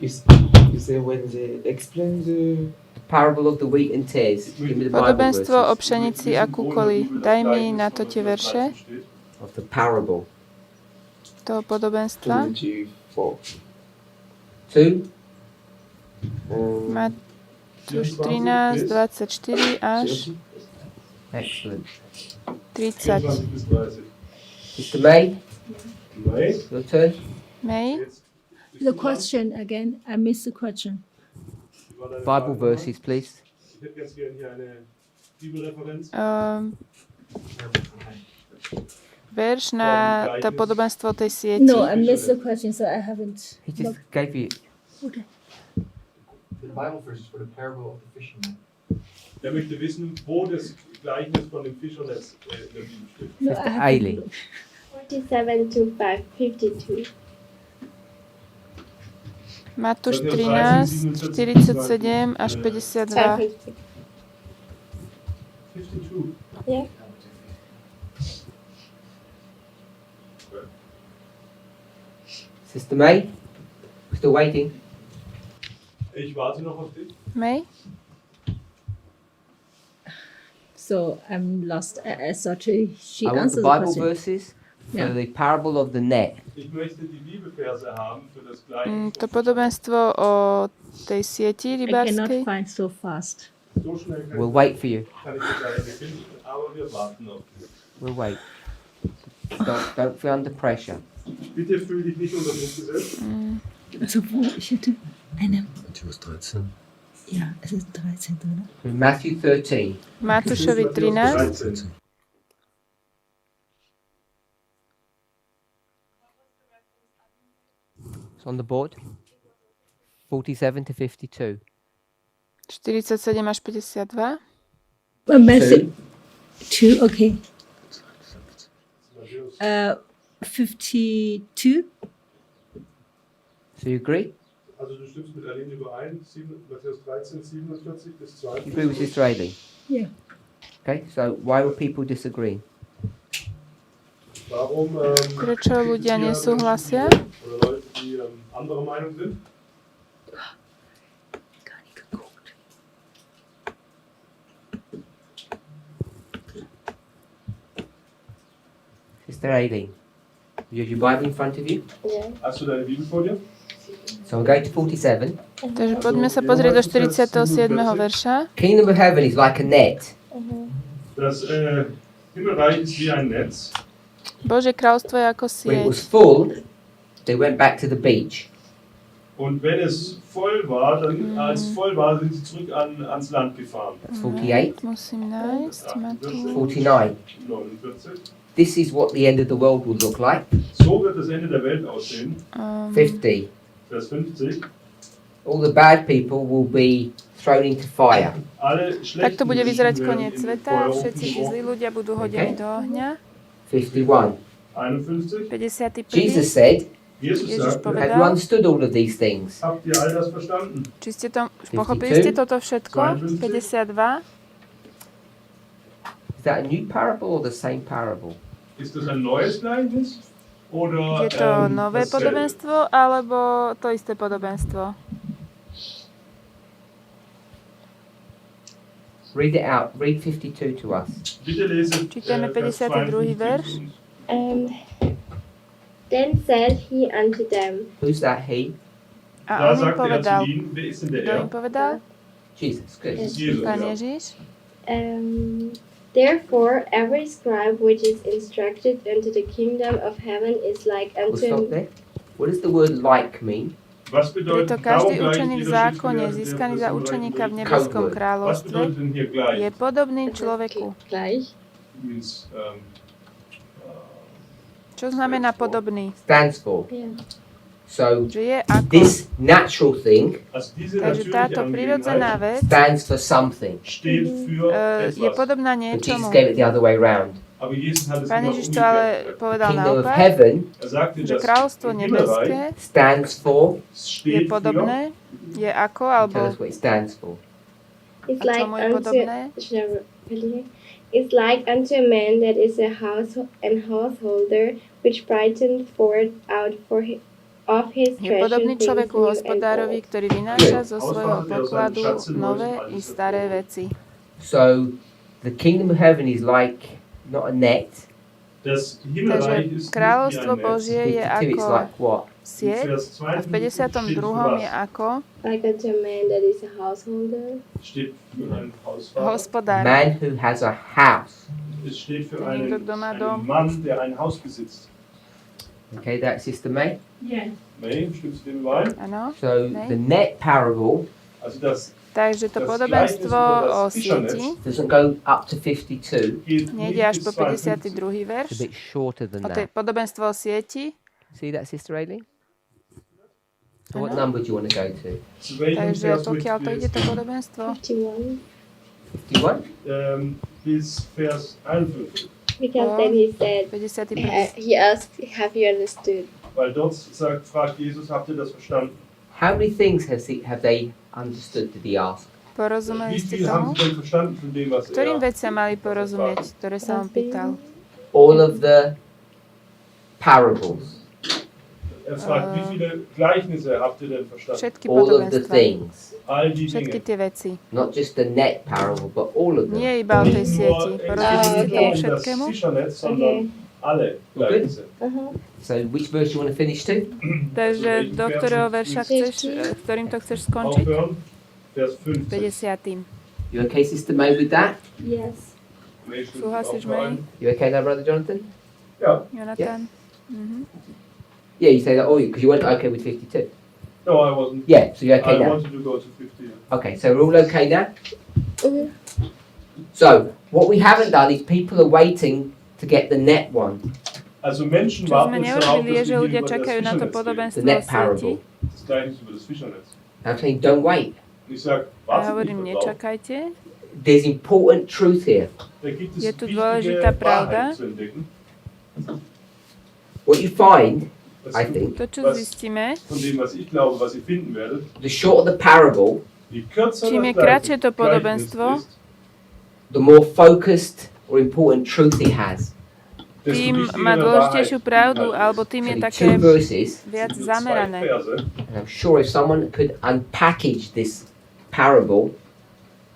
You say when they explain the... Parable of the wheat and tares. Give me the Bible Podobenstvo o verses. pšenici a kúkoli. Daj mi na to tie verše Of the parable. toho podobenstva. 24. 2. Matúš 13, 24 až 30? Excellent. 30. 24 bis 30. Sister May, May, your turn. May? jetzt The question again, I missed the question. wie war deine Bible Frage? verses, please. Ich hätte ganz gerne hier eine Bibelreferenz. Verš na to podobenstvo tej sieti. No, I missed the question, so I haven't. He just gave you. Okay. The Bible verses for the parable of the fisherman. Der möchte wissen, wo das Gleichnis von dem Fischernetz in der Bibel steht. No, Sister I haven't Aileen. looked. 47 to 52. Matúš 13, 47 až 52. 52. Yeah. Sister May, still waiting. Ich warte noch auf dich. May? So I'm lost. I thought she I want the answered the Bible question. verses Yeah. for the parable of the net. Ich möchte die Bibelverse haben für das Gleichnis. To podobenstvo o tej sieti I cannot rybárskej. find so fast. So schnell kann We'll wait for you. kann ich das leider nicht finden, aber wir warten noch. We'll wait. Don't feel under pressure. Bitte fühl dich nicht unter Druck gesetzt. Also wo? Ich hätte eine. Matthäus 13. Ja, es ist 13, oder? Matthew 13. Matúšovi 13. 13. It's on the board. 47 to 52. 47 až 52. Matthew 2, okay. 52. So you agree? Also du stimmst mit der Linie überein, Matthäus 13, 47 bis You agree with 42. Sister Ailey? Yeah. Okay, so why will people disagree? Warum Prečo ľudia nesúhlasia? oder Leute, die anderer Meinung sind? Gar nicht geguckt. Sister Ailey, you have your Bible in front of you? Yeah. Hast du deine Bibel vor dir? So we're going to 47. Takže poďme sa pozrieť do 47. verša. Kingdom of heaven is like a net. Das Himmelreich ist wie ein Netz. Božie kráľstvo je ako When it sieť. was full, they went back to the beach. Und wenn es voll war, dann als es voll war, sind sie zurück ans Land gefahren. That's 48. Musím nájsť. Matúš. 49. 49. This is what the end of the world will look like. So wird das Ende der Welt aussehen. 50. Vers 50. All the bad people will be thrown into fire. Alle Tak to schlechten bude Menschen vyzerať werden koniec in sveta. Feuer Všetci tí zlí ľudia budú hodení do ohňa. 51. 51. 51. Jesus said, Jesus Ježiš sagt, have you povedal, understood all of these things? habt ihr all das verstanden? či ste to, pochopili ste toto všetko? 52. Is that a new parable or the same parable? Ist das ein neues Gleichnis? Oder Je to nové dasselbe? podobenstvo, alebo to isté podobenstvo? Read it out. Read 52 to us. Bitte lese Čítame Vers 52. 52 verš. Then said he unto them, Who's that he? A Da on im sagte er povedal, zu ihnen, wer ist denn der kto im Er? povedal? Jesus. Good. Das ist Jesus. Pán Ja. Ježiš. Therefore every scribe which is instructed unto the kingdom of heaven is like We'll stop unto there. What does the word like mean? Was bedeutet Preto každý darum učený v gleich jeder zákone, Schriftgelehrte, der získaný das za im učeníka v Reich nebeskom Code word. Was kráľovstve, bedeutet denn hier gleich? je podobný človeku. gleich. Means, Čo znamená podobný? Stands for. Yeah. So Že je ako. this natural thing also diese Takže táto natürliche prirodzená Angelegenheit vec stands for something. steht für je etwas. podobná But Jesus niečomu. gave it the other way round. Aber Jesus hat es Pán genau Ježiš to ale umgekehrt. povedal Kingdom of naopak, heaven Er sagte, že das kráľovstvo nebeské Himmelreich stands for. je steht für podobné, je ako, alebo Tell us what it stands for. It's a like čomu je unto podobné? should I repeat it? It's like unto a man that is a householder which brightened forth out of his Je treasure podobný things človeku new and hospodárovi, old. ktorý vynáša zo svojho pokladu nové i staré veci. So the kingdom of heaven is like not a net. Das Himmelreich Takže ist kráľovstvo nicht wie ein Netz. Božie je 52 it's ako like what? sieť Vers a v 52. je ako Like unto a man that is a householder. steht für einen Hausvater. hospodár. Man who has a house. Es steht für Niekto, einen, kto má dom. einen Mann, der ein Haus besitzt. Okay, that's Sister May. Yeah. May, stimmst du dem überein? Áno. So May. the net parable Also das Takže to Das podobenstvo gleichnis o über das Fischernetz sieti doesn't go up to 52. geht nejde nicht až bis po 52. 52. verš. It's a bit shorter than O tej that. podobenstvo o sieti. See that, Sister Ailey? So what Hello? number do you want to go to? Zu welchem Takže Vers pokiaľ to ide möchtest to du podobenstvo, 51. 51? bis Vers 51. Because Oh. then he said, 51. he asked, have you understood? Weil dort fragt Jesus, habt ihr das verstanden? How many things have they understood, did he ask? Porozumeli Wie ste viel haben tomu? sie denn verstanden von dem, was Ktorým er veciam mali porozumieť, ktoré sa on pýtal? All of the parables, fragt, wie viele Gleichnisse habt ihr denn verstanden? Všetky all of the podobenstva. things. All die Všetky Dinge. tie veci. Not just the net parable, but all of them. Nie iba o tej Nicht sieti. nur Porozumeli ste explizit tomu um das všetkému? Fischernetz, sondern alle Gleichnisse. So which verse do you want to finish to? Takže do ktorého verša chceš, ktorým to chceš skončiť? Aufhören, Vers 50. 50. You okay, Sister May, with that? Yes. May stimmt Súhlasíš, auch May? ein. You okay now, Brother Jonathan? Ja, Jonathan? Yeah, you say that, oh, because you weren't okay with 52. No, I wasn't. Yeah, so you're okay I now. wanted to go to 50. Okay, so we're all okay now? So, what we haven't done is people are waiting to get the net one, Also Menschen Čo warten sme jetzt darauf, neurobili, je, dass že wir ľudia hier über das čakajú na to Fischernetz reden. the podobenstvo net sieti. parable. Das Gleichnis über das Fischernetz. I'm saying don't wait. Und ich sage, A wartet hovorím, nicht darauf. nečakajte. There's important truth here. Da gibt es Je tu wichtige dôležitá pravda. Wahrheit zu entdecken. What you find, Das I think, To, čo Was- zistíme, Von dem, was ich glaube, was ihr finden werdet, the shorter the parable, je kürzer čím je das kratšie to Gleichnis podobenstvo, ist, the more focused or important truth it has. desto tým wichtiger má eine dôležitejšiu Wahrheit pravdu, Inhalt alebo ist. tým je Only také two verses, viac Diese zwei zamerané. Verse. and I'm sure if someone could unpackage this parable,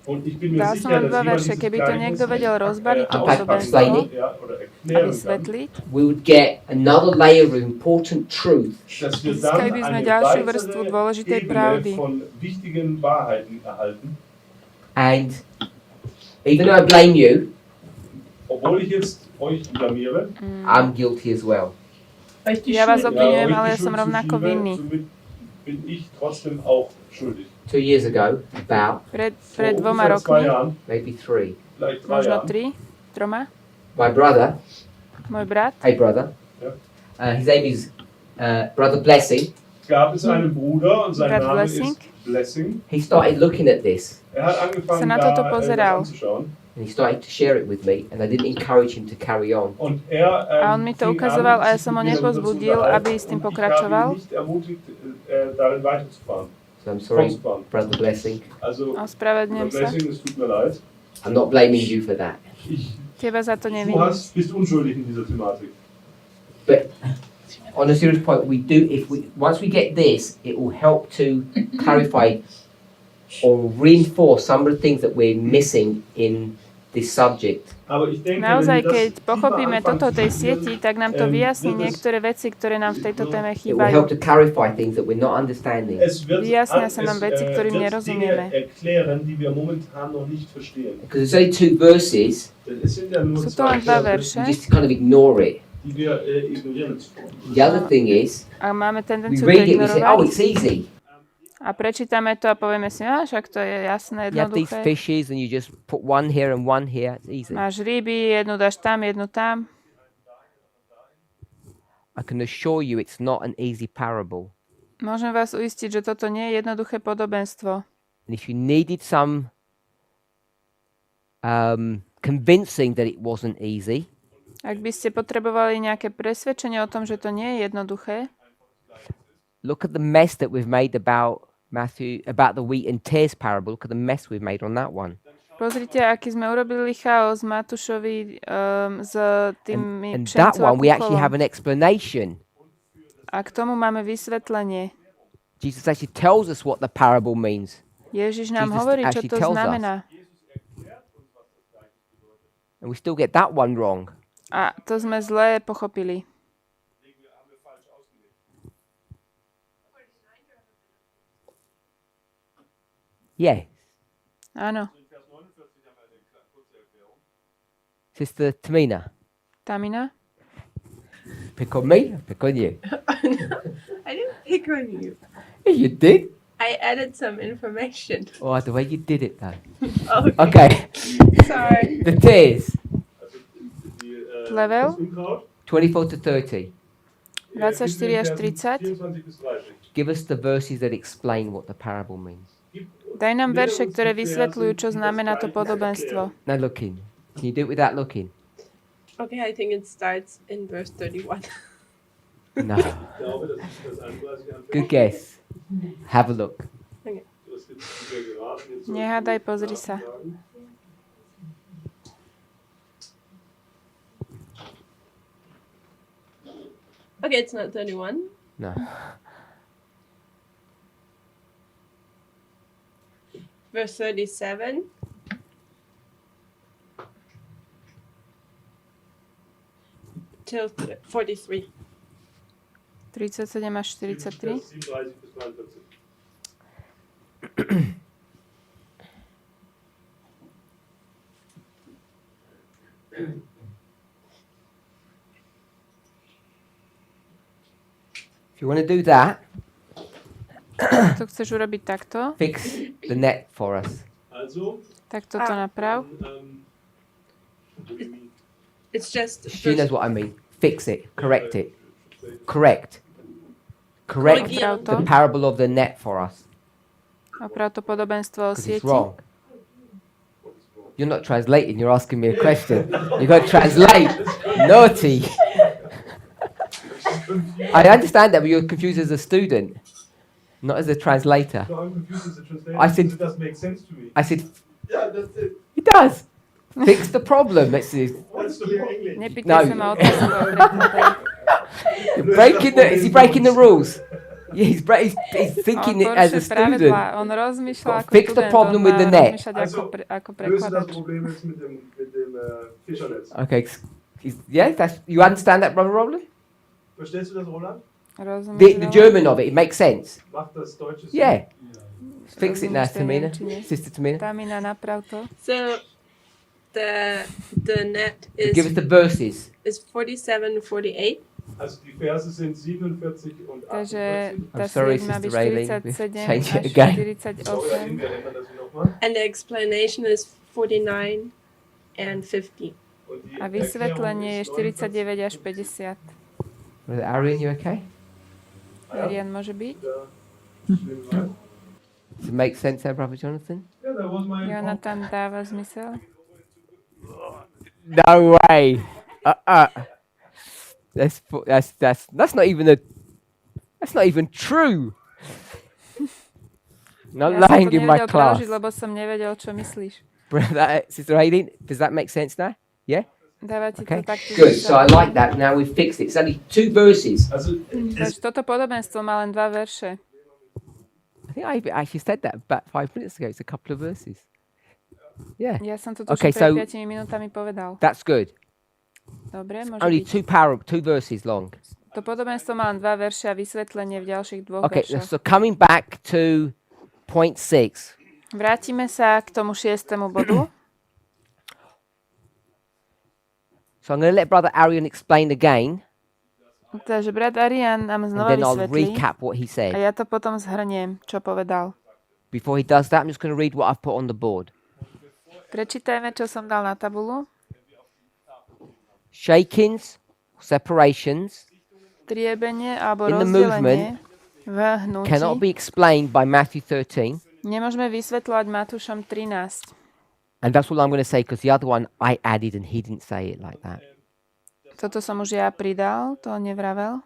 Und ich bin mir Dal som sicher, len dva dass jemand verše, dieses keby to Gleichnis niekto vedel rozbaliť to Unpack, podobenstvo explain it. ja, oder a erklären kann, vysvetliť, we would get another layer of important truth. dass wir Získali dann by sme eine ďalšiu vrstvu weitere dôležitej Ebene pravdy. von wichtigen Wahrheiten erhalten. And even though I blame you, Obwohl ich jetzt euch blamiere, I'm guilty as well. Ja vás obvinujem, euch ale ja die som Schuld rovnako zuschiebe, vinný. somit bin ich trotzdem auch schuldig. 2 years ago, about Pred Vor 2 ungefähr 2 rokmi, Jahren, maybe 3, vielleicht 3 možno Jahren, 3, 3, my brother, môj brat, hey brother, Ja. his name is Brother Blessing. gab es einen Bruder und sein Brat Name Blessing. ist Blessing. He started looking at this Hat Sa angefangen, na toto das pozeral. anzuschauen. and he started to share it with me, and I didn't encourage him to carry on. Und A on mi to fing ukazoval an, a ja sich som ho mit mir darüber zu nepozbudil, unterhalten. aby s tým Und ich habe pokračoval. ihn nicht ermutigt, darin weiterzufahren. So I'm sorry, Fortzufahren. Brother Blessing. Also, Ospravedlňujem sa. Blessing, es tut mir leid. I'm not blaming you for that. Teba za to Du neviním. bist unschuldig in dieser Thematik. But on a serious point, we do, once we get this, it will help to clarify or reinforce some of the things that we're missing in this subject. Aber ich denke, Naozaj, wenn wir keď das pochopíme tiefer toto tej anfangen zu sieti, tak nám to vyjasní niektoré veci, ktoré nám v tejto téme It will help chýbajú. to clarify things that we're not understanding. Es wird, Vyjasnia sa nám veci, wird ktorým Dinge nerozumieme. erklären, die wir momentan noch nicht verstehen. Because there's only 2 verses, Denn es sind ja nur Sú to len zwei dva Verse, verše you just kind of ignore it. die wir ignorieren. The other thing is, a máme we tendenciu to read it, we say, oh, ignorovať it's easy. a prečítame to a povieme si, však to je jasné, You have these jednoduché. fishes and you just put one here and one here, it's easy. Máš ryby, jednu dáš tam, jednu tam. I can assure you it's not an easy parable. Môžem vás uistiť, že toto nie je jednoduché podobenstvo. And if you needed some convincing that it wasn't easy, Ak by ste potrebovali nejaké presvedčenie o tom, že to nie je jednoduché, look at the mess that we've made about the wheat and tares parable. Look at the mess we've made on that one. pozrite, aký sme urobili chaos Matúšovi s tými And that pšencov a one we actually have kucholom. an explanation. A k tomu máme vysvetlenie. Jesus actually tells us what the parable means. Ježiš nám Jesus hovorí, čo actually to tells us. znamená. And we still get that one wrong. A to sme zle pochopili. Yeah. Áno, Sister Tamina, Tamina? pick on me, pick on you. I didn't pick on you. Yeah, you did. I added some information. Oh, the way you did it though. Okay. Okay. Sorry. The tears, Level? 24 to 30. 24 až 30. 24 bis 30. Give us the verses that explain what the parable means. Daj nám verše, ktoré vysvetľujú, čo znamená to podobenstvo. Now looking. Can you do it without looking? Okay, I think it starts in verse 31. No. Ich glaube, das ist das 31 anfängt. Good guess. Have a look. Das gibt es wieder geraten. Jetzt soll ich Nehádaj, pozri sa. sagen. Okay, it's not 31. No. Verse 37. Till 43. 37 až 43. 37 bis 43. If you want to do that, to chceš urobiť takto, fix the net for us. Also, tak toto naprav. It's just She knows what I mean. Fix it. Correct it. Correct the parable of the net for us. Oprav to podobenstvo o Because it's sieti. wrong. You're not translating, you're asking me a question. You've got to translate. Naughty. I understand that, but you're confused as a student, not as a translator. so I'm confused as a translator. I said- It doesn't make sense to me. I said, Yeah, that's it. it does. Fix the problem. It's What's the English? Nepýtaj sa ma otázku o preklade. is he breaking the rules? Yeah, he's thinking it as a student. pravidlá, on rozmýšľa ako Fix the študent, problem on with má the net. rozmýšľať ako Löse das prekladač. Problem jetzt mit dem Fischernetz. Okay, you understand that, Brother Roland? Verstehst du das, Roland? Rozumieš, The German of it makes sense. Macht das Deutsche Sinn? Yeah. Fix it now, Rozumieš tej Tamina. nemčine? Sister Tamina. Tamina, naprav to. so the net Give us is the verses. 47, 48. Also die Verse sind 47 und Takže 48. tá I'm sorry, sieť má byť Sister Rayleigh. 47 Change it až again. Sorry, 48. Inga, ändern das nochmal. And the explanation is 49 and 50. Und die A vysvetlenie je Erklärung 49 až 50. Brother Arian, you okay? Arian môže byť? Da schlimm war. Does it make sense there, Brother Jonathan? Yeah, that was my Jonathan dáva zmysel? No way. That's not even true. Not Ja som lying to in my nevedel class. preložiť, lebo som nevedel, čo myslíš. Sister Aileen, does that make sense now? Yeah? Dáva ti Okay. to takto Good. So I zmysel. like that. Now we've fixed it. It's only 2 verses. Also, Takže toto podobenstvo má len 2 verše. I think I actually said that about 5 minutes ago. It's a couple of verses. Yeah. Ja som to Okay, tuším so- pred 5 minútami povedal. That's good. Dobre, môže Only byť. 2 verses long. To podobenstvo má len 2 verše a vysvetlenie v ďalších 2 Okay. veršoch. So coming back to point 6. Vrátime sa k tomu 6. bodu. So I'm going to let Brother Arian explain again, Takže brat Arian nám and znova then I'll vysvetlí. recap what he A said. ja to potom zhrniem, čo povedal. Before he does that, I'm just going to read what I've put on the board. Prečítajme, čo som dal na tabulu. Shakings, separations, Triebenie alebo In the rozdelenie v cannot hnutí be explained by Matthew 13. nemôžeme vysvetľovať Matúšom 13. And that's all I'm going to say, because the other one I added and he didn't say it like that. Toto som už ja pridal, to nevravel.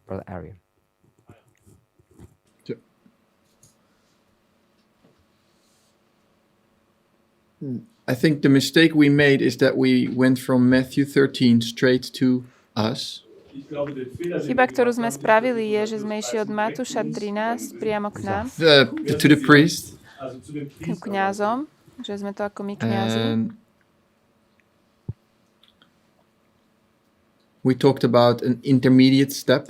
Brother Arian. I think the mistake we made is that we went from Matthew 13 straight to us. ich glaube, der Fehler, den Chyba, wir ktorú gemacht sme haben, spravili, je, ist, že sme išli od Matúša 13 priamo k nám, To the priest. also zu den k Priestern. kňazom, že sme to ako my kňazi. And we talked about an intermediate step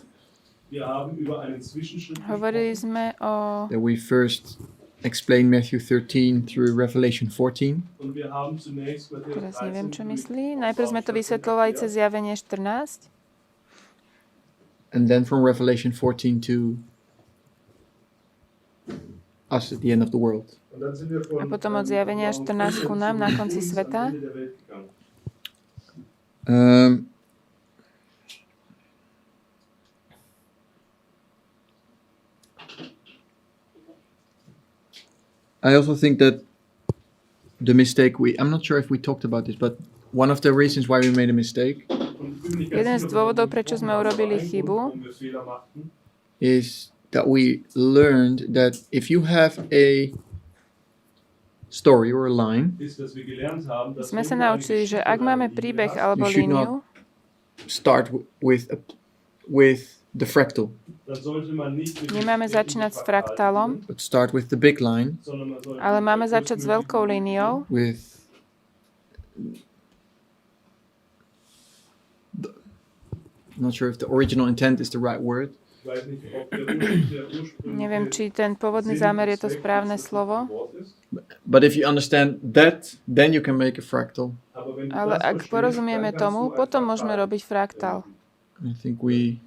Wir haben über einen Zwischenschritt Hovorili sme o... that we first explained Matthew 13 through Revelation 14. und wir haben zunächst Matthäus Teraz neviem, 13 čo myslí. Najprv sme to vysvetľovali cez zjavenie 14. And then from Revelation 14 to us at the end of the world. Und dann sind wir von A potom od zjavenia 14 ku nám na konci sveta. Ende der Welt gegangen. I also think that the mistake I'm not sure if we talked about this, but one of the reasons why we made a mistake Und ich bin mir nicht ganz Jeden z sicher, dôvodov, warum prečo sme wir urobili einen chybu, Grund, warum wir Fehler machten, is that we learned that if you have a story or a line, ist, dass wir gelernt haben, dass sme wenn sa du eine naučili, že Geschichte ak oder máme eine Linie príbeh hast, alebo You should líniu, start with the fractal, dann sollte man nicht mit dem nemáme začínať s fraktálom, but start with the big line, sondern man sollte ale máme mit začať s veľkou líniou, with I'm not sure if the original intent is the right word, Ich weiß nicht, ob der ursprüngliche neviem, či ten pôvodný zámer je to správne slovo, Wort ist, but if you understand that, then you can make a fractal. aber wenn du ale das ak verstehst, porozumieme dann kannst tomu, du potom einfach môžeme robiť fraktál. I think we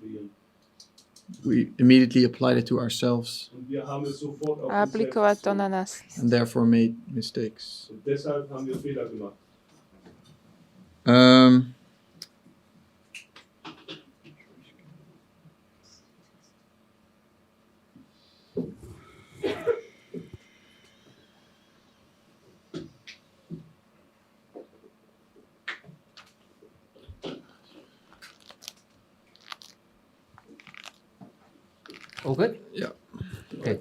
we immediately applied it to ourselves Und wir haben es sofort auf a uns aplikovať selbst to na nás. and therefore made mistakes. Und deshalb haben wir Fehler gemacht. All good? Yeah. Good.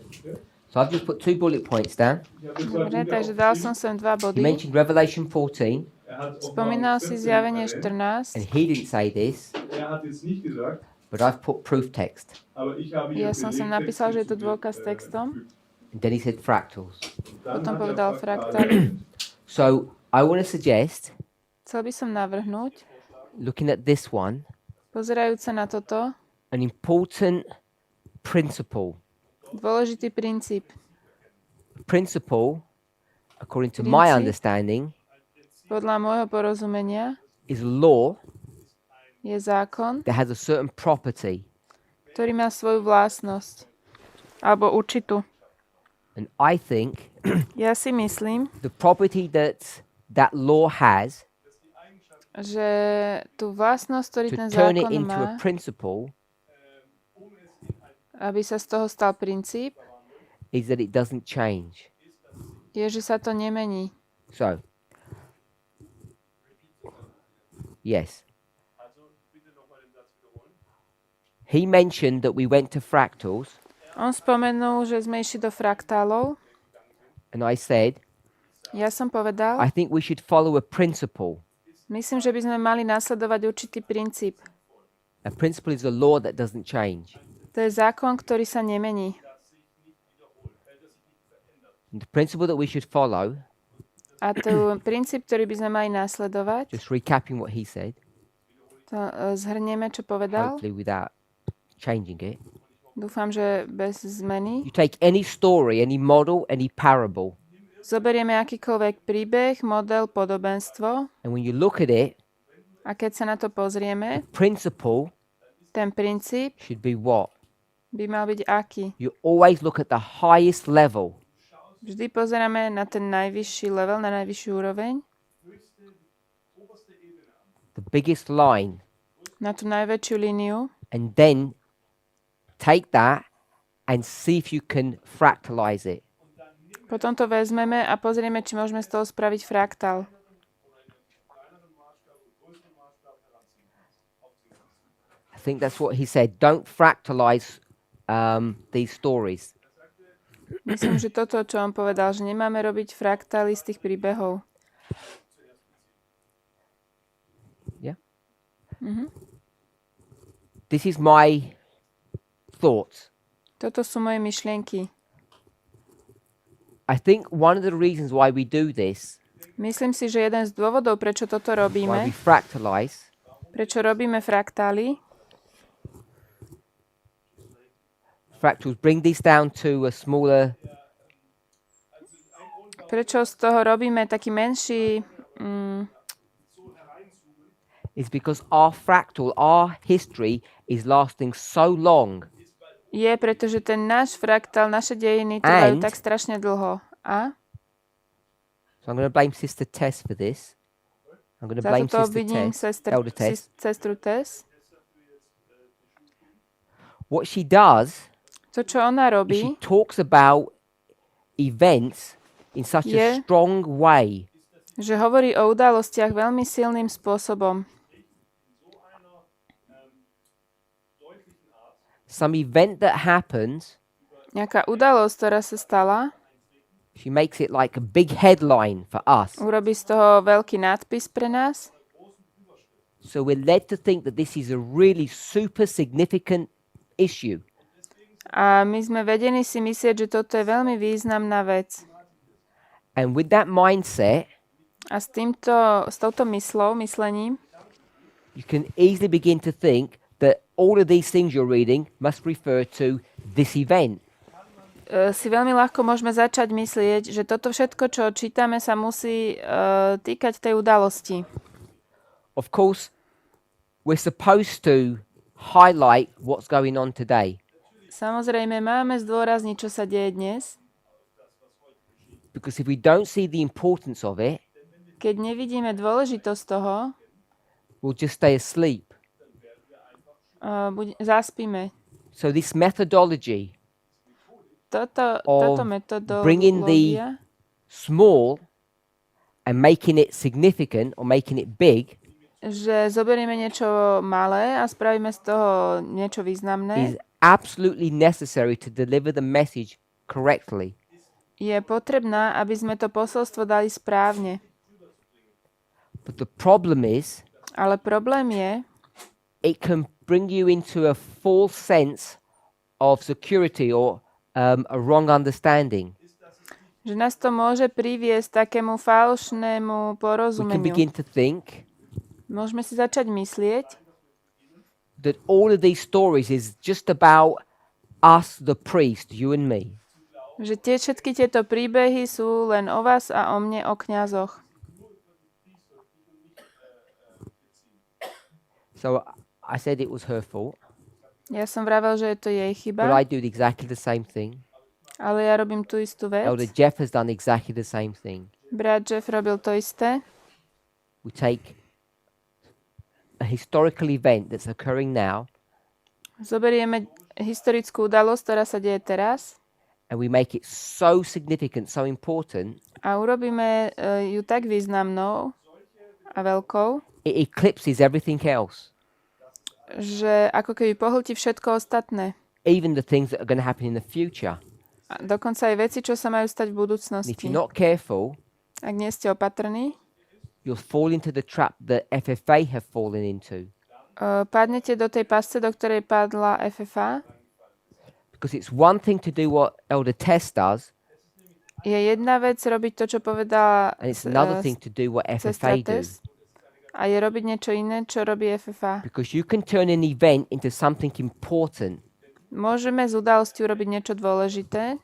So I've just put 2 bullet points down. Ich habe jetzt zwei Dobre, Punkte takže dal aufgeschrieben. som sem 2 You body. mentioned Revelation 14, Er hat Spomínal si zjavenie erwähnt. 14, and he didn't say this, Er hat jetzt nicht gesagt, but I've put proof text. aber ich habe hier ja som sem napísal, že je to dôkaz textom. And then he said fractals. Potom povedal fraktály. So I want to suggest, Chcel by som navrhnúť, looking at this one, pozerajúc sa na toto, an important principle. dôležitý princíp. Principle, according to my Princíp. understanding, Podľa môjho porozumenia is law je zákon, that has a certain property. ktorý má svoju vlastnosť. Alebo určitú. And I think Ja si myslím, the property that that law has, že tú vlastnosť, ktorý to ten turn it zákon into a má, principle, aby sa z toho stal princíp, is that it doesn't change. je, že sa to nemení. So, yes. He mentioned that we went to fractals, On spomenul, že sme išli do fraktálov. and I said, Ja som povedal, I think we should follow a principle. myslím, že by sme mali nasledovať určitý princíp. A principle is a law that doesn't change. To je zákon, ktorý sa nemení. And the principle that we should follow, A ten princíp, ktorý by sme mali nasledovať, just recapping what he said, to zhrnieme, čo povedal. hopefully without changing it. Dúfam, že bez zmeny. You take any story, any model, any parable, Zoberieme akýkoľvek príbeh, model, podobenstvo and when you look at it, a keď sa na to pozrieme, principle ten princíp should be what? by mal byť aký. You always look at the highest level. Vždy pozeráme na ten najvyšší level, na najvyššiu úroveň, The biggest line, na tú najväčšiu líniu and then take that and see if you can fractalize it. Potom to vezmeme a pozrieme, či môžeme z toho spraviť fraktál. I think that's what he said. Don't fractalize these stories. Myslím, že toto, čo on povedal, že nemáme robiť fraktály z tých príbehov. Yeah? Mhm. This is my thoughts. Toto sú moje myšlienky. I think one of the reasons why we do this, Myslím si, že jeden z dôvodov, prečo toto why robíme, we fractalize, prečo robíme fraktály, fractals bring this down to a smaller, prečo z toho robíme taký menší, is because our fractal, our history is lasting so long. je, pretože ten náš fraktál, naše dejiny trvajú tak strašne dlho. A So I'm going to blame Sister Tess for this. I'm going to za blame toto Sister obviním Tess, Elder Tess. sestru Tess. What she does To, čo ona is she robí, talks about events in such Je- a strong way že hovorí o udalostiach veľmi silným spôsobom. some event that happens, Nejaká udalosť, ktorá sa stala, she makes it like a big headline for us. urobí z toho veľký nadpis pre nás. So we're led to think that this is a really super significant issue. A my sme vedení si myslieť, že toto je veľmi významná vec. And with that mindset, A s touto myslením, you can easily begin to think that all of these things you're reading must refer to this event. si veľmi ľahko môžeme začať myslieť, že toto všetko, čo čítame, sa musí týkať tej udalosti. Of course, we're supposed to highlight what's going on today. Samozrejme, máme zdôrazniť, čo sa deje dnes, because if we don't see the importance of it, keď nevidíme dôležitosť toho, we'll just stay asleep. zaspíme. So this methodology Táto bringing the metodológia small and making it significant or making it big že zoberieme niečo malé a spravíme z toho niečo is významné, absolutely necessary to deliver the message correctly. je potrebná, aby sme to posolstvo dali správne. But the problem is, Ale problém je, it can bring you into a false sense of security or a wrong understanding. že nás to môže priviesť takému falošnému We can porozumeniu. begin to think Môžeme si začať myslieť, that all of these stories is just about us, the priest, you and me. že všetky tieto príbehy sú len o vás a o mne, o kňazoch. So I said it was her fault, Ja som vravel, že je to jej but I chyba, do exactly the same thing. ale ja robím tú istú Elder vec. Jeff has done exactly the same thing. Brat Jeff robil to isté. We take a historical event that's occurring now Zoberieme historickú udalosť, ktorá sa deje teraz and we make it so significant, so important, a urobíme ju tak významnou a veľkou, it eclipses everything else, že ako keby pohltí všetko ostatné. even the things that are going to happen in the future. A dokonca aj veci, čo sa majú stať v And if budúcnosti. you're not careful, Ak nie ste opatrní, you'll fall into the trap that FFA have fallen into, padnete do tej pasce, do ktorej padla FFA. because it's one thing to do what Elder Tess does, Je jedna vec robiť to, čo povedala and it's another thing to do what sestra FFA do. Tess, a je robiť niečo iné, čo robí FFA. Because you can turn an event into something important, Môžeme z udalosti urobiť niečo dôležité,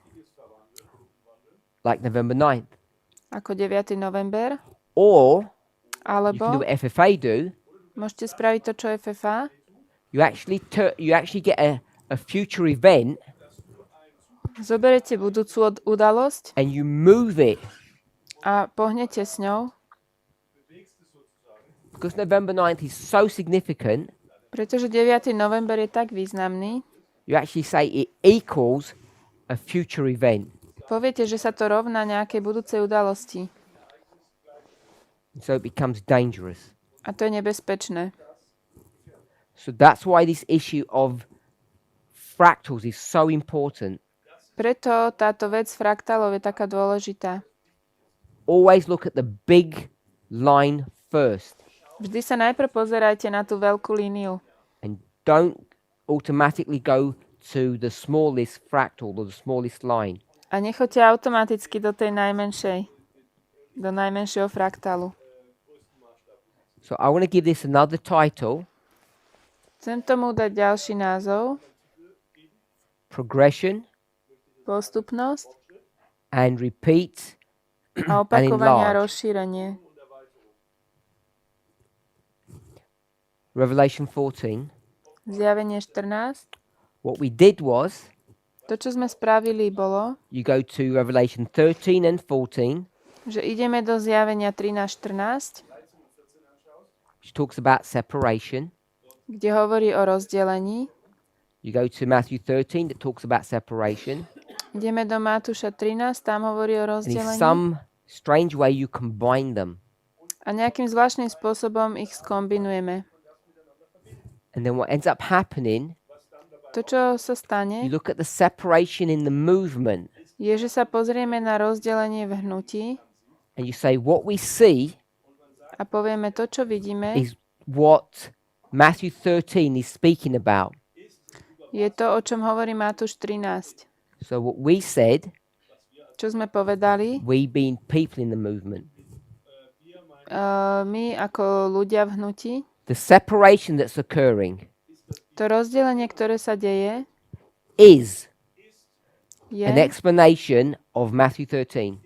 like November 9th, ako 9. november, or you can do alebo what FFA do. môžete spraviť to, čo FFA. You actually get a future event Zoberete budúcu udalosť and you move it, a pohnete s ňou, because November 9th is so significant. pretože 9. november je tak významný. You actually say it equals a future event. Poviete, že sa to rovná nejakej budúcej udalosti. So it becomes dangerous. A to je nebezpečné. So that's why this issue of fractals is so important. Preto táto vec fraktálov je taká dôležitá. Always look at the big line first Vždy sa najprv pozerajte na tú veľkú líniu and don't automatically go to the smallest fractal or the smallest line. a nechoďte automaticky do tej do najmenšieho fraktálu. So I want to give this another title, Chcem tomu dať ďalší názov, progression postupnosť and repeat a opakovanie a enlarge. rozšírenie. Revelation 14. Zjavenie 14. What we did was To, čo sme spravili, bolo, you go to Revelation 13 and 14, že ideme do zjavenia 13-14, which talks about separation. kde hovorí o rozdelení. You go to Matthew 13 that talks about separation. Ideme do Matúša 13, tam hovorí o And in rozdelení. some strange way you combine them. A nejakým zvláštnym spôsobom ich skombinujeme. And then what ends up happening, To, čo sa you stane, look at the separation in the movement je, že sa pozrieme na rozdelenie v hnutí and you say what we see a povieme to, čo vidíme, is what Matthew 13 is speaking about. je to, o čom hovorí Matúš 13. So what we said, Čo sme povedali, we being people in the movement, my ako ľudia v hnutí, the separation that's occurring to rozdelenie, ktoré sa deje, is je an explanation of Matthew 13.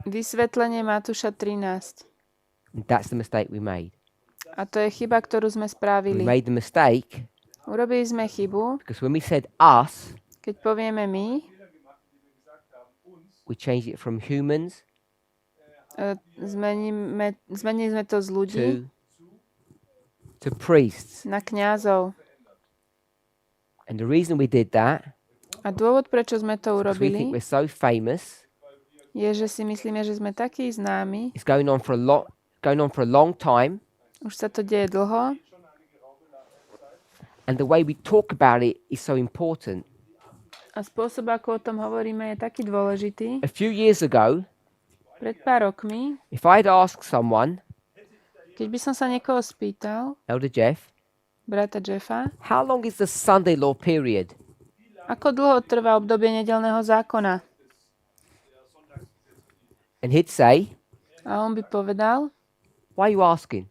vysvetlenie Matúša 13. And that's the mistake we made. A to je chyba, ktorú sme We spravili. made the mistake Urobili sme chybu, because when we said us, keď Keď povieme my, we change it from humans zmenili sme to z ľudí to priests. na kňazov. And the reason we did that A dôvod, prečo sme to is we think urobili, we're so famous. je, že si myslíme, že sme takí známi. It's going on for a long time. Už sa to deje dlho. And the way we talk about it is so important. A spôsob, ako o tom hovoríme, je taký dôležitý. A few years ago, Pred pár rokmi, if I'd asked someone, keď by som sa niekoho spýtal, Elder Jeff, brata Jeffa, how long is the Sunday law period? ako dlho trvá obdobie nedeľného zákona? And he'd say, A on by povedal, why are you asking?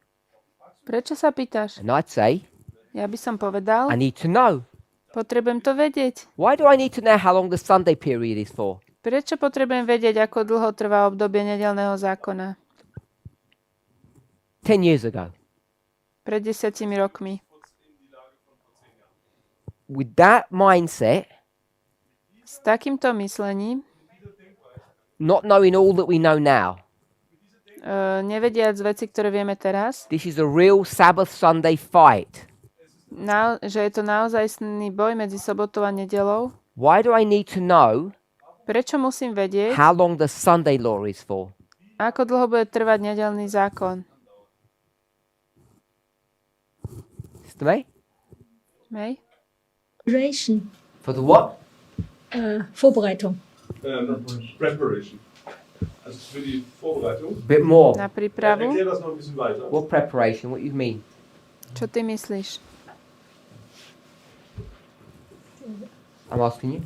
prečo sa pýtaš? And I'd say, Ja by som povedal, I need to know. potrebujem to vedieť. Why do I need to know how long the Sunday period is for? Prečo potrebujem vedieť, ako dlho trvá obdobie nedeľného zákona? 10 years ago. Pred 10 rokmi. With that mindset, S takýmto myslením, not knowing all that we know now, nevediac veci, ktoré vieme teraz, this is a real Sabbath Sunday fight. že je to naozajstný boj medzi sobotou a nedeľou. Why do I need to know Prečo musím vedieť, how long the Sunday law is for? ako dlho bude trvať nedeľný zákon? Mr. May? Hej? Preparation. For the what? Vorbereitung. Preparation. Also für die Vorbereitung. Bit more. Na prípravu? Erklär das noch ein bisschen weiter. What preparation? What you mean? Čo ty myslíš? I'm asking you.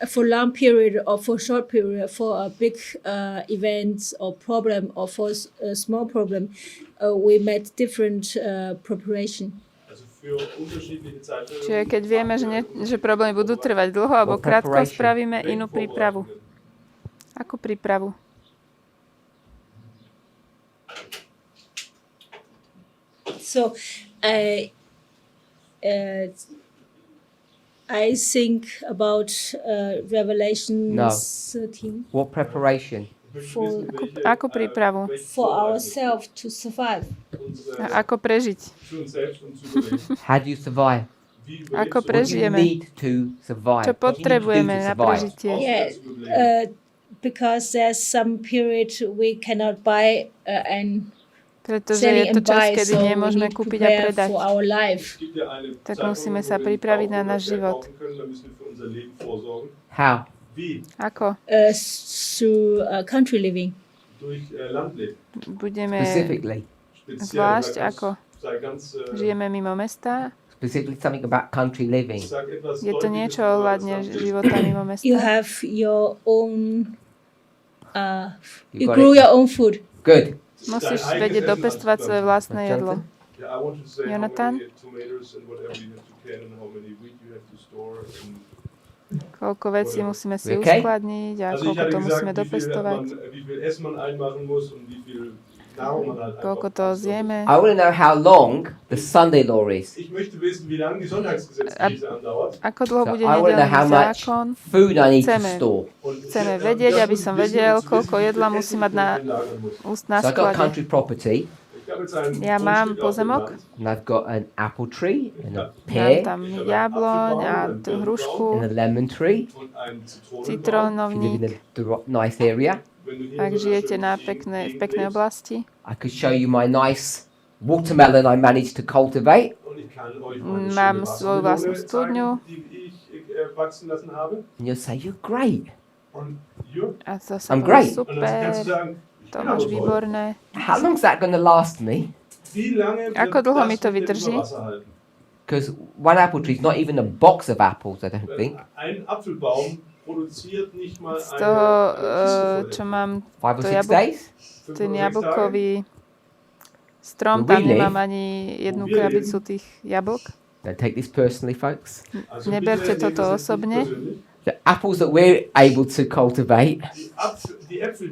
For long period or for short period, for a big event or problem or for a small problem, we made different preparation. Also für unterschiedliche Zeiträume. Čiže keď vieme, že problémy budú trvať dlho alebo krátko, spravíme inú prípravu. Akú prípravu? So, I think about Revelation No. 13 What preparation? Akú prípravu? for ourselves to survive. A ako prežiť? Für uns selbst und zu überleben. How do you survive? Wie Ako überlebst du? What do you prežijeme? need to survive? Čo What do you need to do potrebujeme to na survive? prežitie? Yeah, because there's some period we cannot buy and Pretože selling je to and čas, buy, kedy so we nemôžeme need to kúpiť a prepare predať. for our life. Es gibt ja eine Tak Zeitpunkt, musíme wo sa wir pripraviť na brauchen náš oder život. verkaufen können, da müssen wir für unser Leben vorsorgen. How? Wie? Ako? Through country living. Durch Landleben. Budeme Specifically. Speziell, zvlášť sei ganz- ako sei ganz, žijeme mimo mesta. Specifically something about country living. sag etwas Je to niečo Deutliches über ohľadne das Landleben. života mimo You mesta. have your own. You got grow it. your own food. Good. Musíš vedieť dopestovať svoje vlastné jedlo. Yeah, I want to say Jonathan? how many tomatoes and whatever you have to can and how many wheat you have to store. And Koľko vecí musíme si Okay. uskladniť a also ich koľko hatte to musíme gesagt, dopestovať. wie viel Essen man einmachen muss und wie viel Nahrung man halt Koľko einfach to zjeme. I want to know how long the Sunday law is. Ich möchte wissen, wie lange die Sonntagsgesetzlese andauert. Ako dlho So bude I want to know nedeľný how much zákon. food I need to Chceme. store. Und Chceme ja, vedieť, das aby muss som ich wissen, vedel, um zu koľko wissen, wie jedla viel musím Essen mať na ich einlagern muss. na So I've got sklade. country property Ich habe jetzt ein Ja mám Grundstück auf dem pozemok. Land. and I've got an apple tree and a Mám pear tam jabloň a hrušku, and a lemon tree. Und ein Zitronenbaum. If you live citrónovník. in a nice area, Wenn du hier Ak in so einer žijete na schönen v Gegend peknej lebst, oblasti, I could show you my nice watermelon I managed to cultivate. und ich kann euch meine Mám schöne svoju vlastnú Wassermelone studňu. zeigen, die ich wachsen lassen habe. And you'll say, you're great. Und hier, a to sa I'm povie, great. und dann kannst du super, sagen, ich to bin máš aber toll. výborné. How long's that going to last me? Wie lange wird Ako dlho mi das to mit dem vydrží? über Wasser halten? Because one apple tree is not even a box of apples, I don't think. Ein Apfelbaum produziert nicht mal Z toho, eine čo mám, 5 or to 6 jabl- days? ten jablkový strom, No tam really? nemám ani jednu krabicu tých jablk. Don't take this personally, folks. Neberte toto osobne. The apples that we're able to cultivate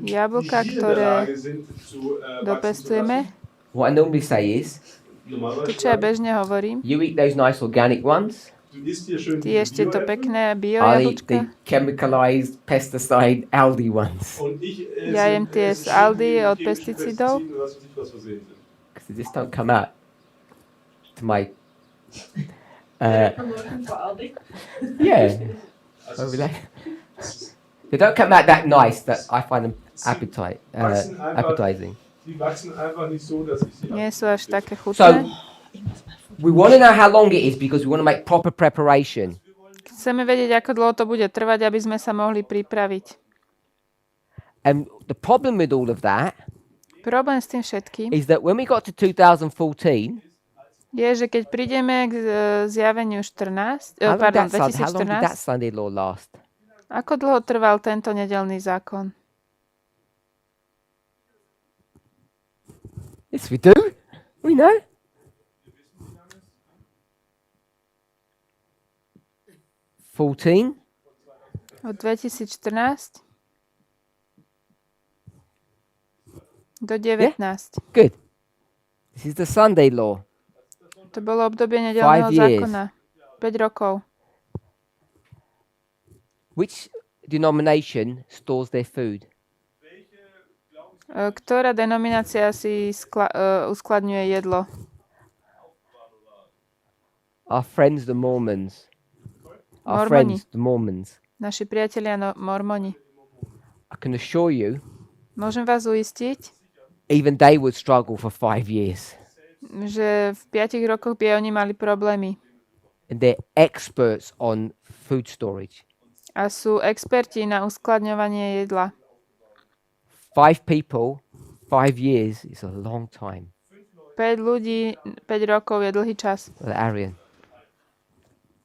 Jablka, ktoré dopestujeme, what I normally say is, To, čo ja bežne hovorím, you eat those nice organic ones. ty ešte to pekné bio I'll eat the jablčka. chemicalized, pesticide, Aldi ones. Ja jem tie z Aldi od pesticídov, Because they just don't come out to my... yeah. They don't come out that nice that I find them appetizing. Die wachsen einfach nicht so, dass ich sie nie sú až také So, chutné. we want to know how long it is because we want to make proper preparation. Chceme vedieť, ako dlho to bude trvať, aby sme sa mohli pripraviť. And the problem with all of that Problém s tým všetkým is that when we got to 2014, je, že keď prídeme k zjaveniu how long did that 2014, Sunday law last? ako dlho trval tento nedeľný zákon? Yes, we do. We know. Od 2014 do 19. Good. This is the Sunday law. To bolo obdobie nedeľného 5 years. zákona. 5 rokov. Which denomination stores their food? Ktorá denominácia si uskladňuje jedlo? Our friends, the Mormons. Our Mormoni. friends, the Mormons. Naši priatelia mormoni. I can assure you, Môžem vás uistiť, even they would struggle for 5 years. že v 5 rokoch by oni mali problémy. And they're experts on food storage. A sú experti na uskladňovanie jedla. 5 people, 5 years is a long time. 5 ľudí, 5 rokov je dlhý čas. Arian.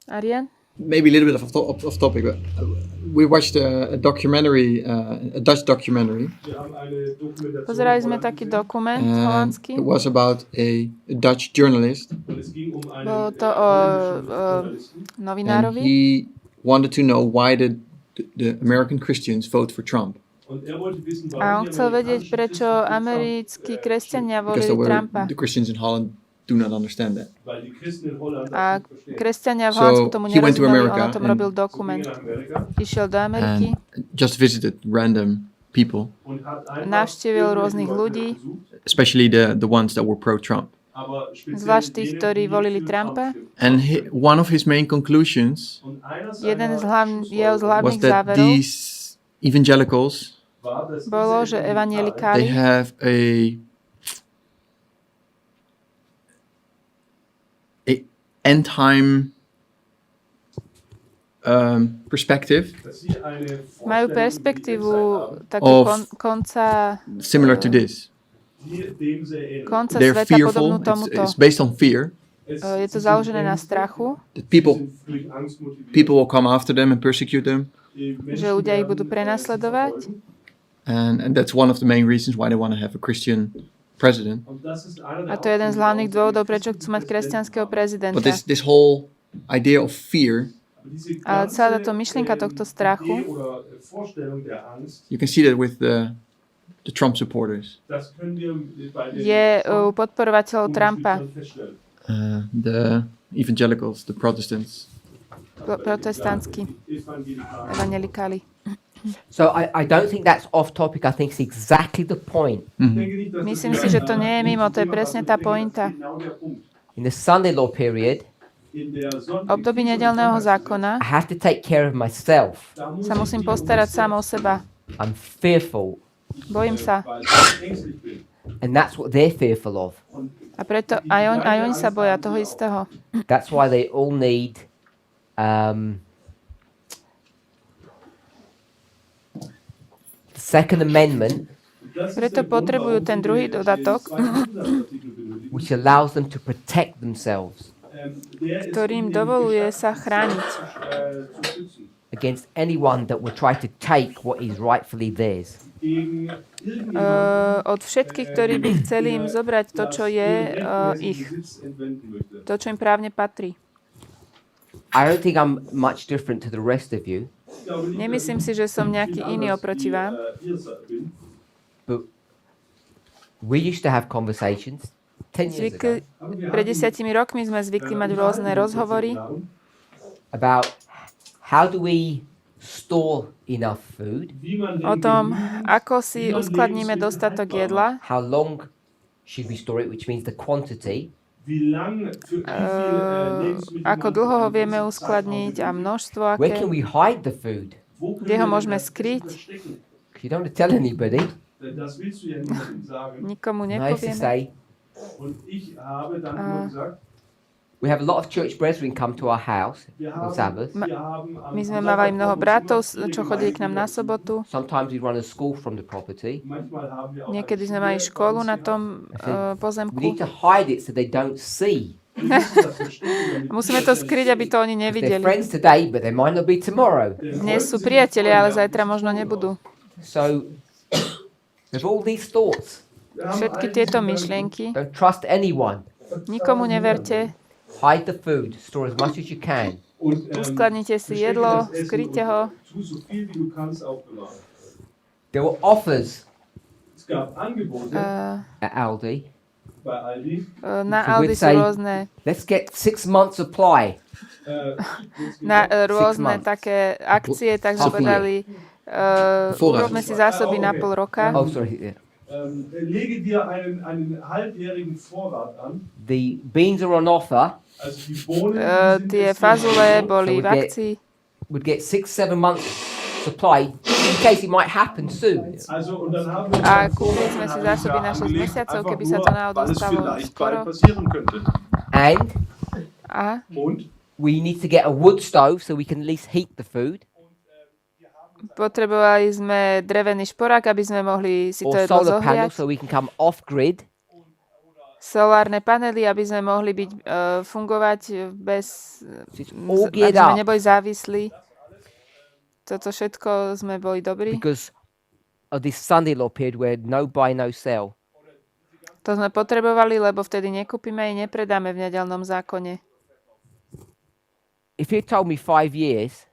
Arian? Maybe a little bit off topic, but we watched a documentary, a Dutch documentary. Pozerali sme taký dokument holandský. It was about a Dutch journalist. Bolo to o And novinárovi. he wanted to know why the American Christians vote for Trump. A on chcel vedieť, prečo americkí kresťania Because volili Trumpa. the Christians in Holland do not understand that. A kresťania v Holandsku tomu he went to nerozumeli, on America o tom robil dokument. Išiel do Ameriky, Just visited random people, navštívil rôznych ľudí, especially the ones that were pro-Trump. zvlášť tých, ktorí volili Trumpa. And one of his main conclusions Jeden z jeho was hlavných that záverov these evangelicals, bolo, že they evangelikáli have a end time perspective majú perspektívu takú konca similar to this. They're sveta fearful. podobnú tomuto. It's based on fear. Je to založené na strachu, That people will come after them and persecute them. že ľudia ich budú prenasledovať. And that's one of the main reasons why they want to have a Christian president. A to je jeden z hlavných dôvodov, prečo chcú mať kresťanského prezidenta. But this whole idea of fear, Ale celá táto myšlienka tohto strachu, you can see that with the Trump supporters. je u podporovateľov Trumpa, The evangelicals, the Protestants. protestantskí, evangelikáli. So I don't think that's off topic. I think it's exactly the point. Myslím si, že to nie je mimo, to je presne tá pointa. In the Sunday law period, V období nedeľného zákona I have to take care of myself. sa musím postarať sám o seba. I'm fearful. Bojím sa. And that's what they're fearful of. A preto aj oni sa boja toho istého. That's why they all need Second Amendment, Preto potrebujú ten druhý dodatok, which allows them to protect themselves ktorým dovoluje sa chrániť against anyone that would try to take what is rightfully theirs. Od všetkých, ktorí by chceli im zobrať to, čo je ich. To, čo im právne patrí. I don't think I'm much different to the rest of you. Nemyslím si, že som nejaký iný oproti vám. But we used to have conversations. 10 years ago, Pred 10 rokmi sme zvykli mať rôzne rozhovory about how do we store enough food, o tom, ako si uskladníme dostatok jedla, how long should we store it, which means the quantity, ako dlho ho vieme uskladniť a množstvo where aké, can we hide the food? kde ho môžeme skryť, You don't want to tell anybody. Das willst du ja niemandem sagen. nikomu I used to nepovieme. say, Und ich habe dann nur gesagt, we have a lot of church brethren come to our house on Sabbath. wir haben am My sme Sabbat mávali mnoho ab und zu bratov, mal čo chodili k nám na sobotu. Sometimes we run a school from the property. Manchmal haben wir auch Niekedy eine sme mali Schule školu bei uns na gehabt. tom We pozemku. need to hide it so they don't see. Wir müssen das verstecken, damit Musíme die to das skryť, aby to oni They're nevideli. friends today, but they might not be tomorrow. Dnes sú priatelia, ale zajtra možno nebudú. So, with all these thoughts, Všetky tieto myšlienky, don't trust anyone. nikomu neverte, Hide the food. Store as much as you can. Und, uskladnite si verstecke jedlo, das Essen skryte und ho. tu so viel wie du kannst aufbewahren. There were offers Es gab Angebote at Aldi. bei Aldi. Na So Aldi we'd sú say- rôzne, Let's get 6 months supply. rôzne months. také akcie, tak Half a povedali, urobme si zásoby na pol roka. Oh, sorry. Yeah. Lege dir einen halbjährigen Vorrat an. The beans are on offer. Also die Bohnen die Tie sind jetzt fazule noch- boli So v we get- akcii. Would get 6-7 months supply in case it might happen soon. Also, und dann haben wir A einen kúpili Vorrat sme si in zásoby einem na Jahr 6 angelegt, mesiacov, einfach keby sa nur, to náhodou weil es stalo vielleicht skoro. bald passieren könnte. And A Und we need to get a wood stove so we can at least heat the food. potrebovali sme drevený šporák, aby sme mohli si to Or jedlo solar panels zohriať. so we can come off grid. Solárne panely, aby sme mohli fungovať bez... It's all aby geared sme up neboli závislí. Toto všetko sme boli dobrí. because of this Sunday law period where no buy, no sell. To sme potrebovali, lebo vtedy nekúpime i nepredáme v nedeľnom zákone. If you told me 5 years,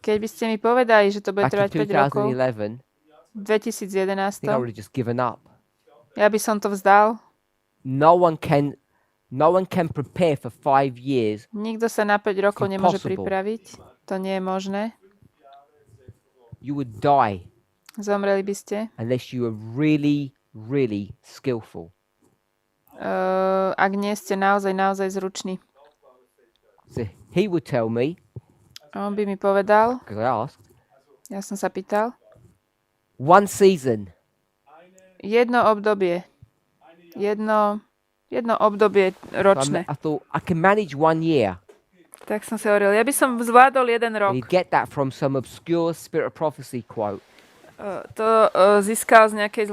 Keď by ste mi povedali, že to bude back trvať in 5 rokov, 2011, v I think I 2011, would have just given up. ja by som to vzdal. No one can prepare for 5 years. Nikto sa na 5 rokov nemôže Impossible. pripraviť. To nie je možné. You would die Zomreli by ste. unless you were really, really skillful. Ak nie ste naozaj zruční. So he would tell me, On by mi povedal, because I asked, ja som sa pýtal, one season, jedno obdobie ročné. I thought I can manage 1 year. Tak som si hovoril, ja by som zvládol 1 rok. And he'd get that from some obscure Spirit of Prophecy quote. To získal z nejakej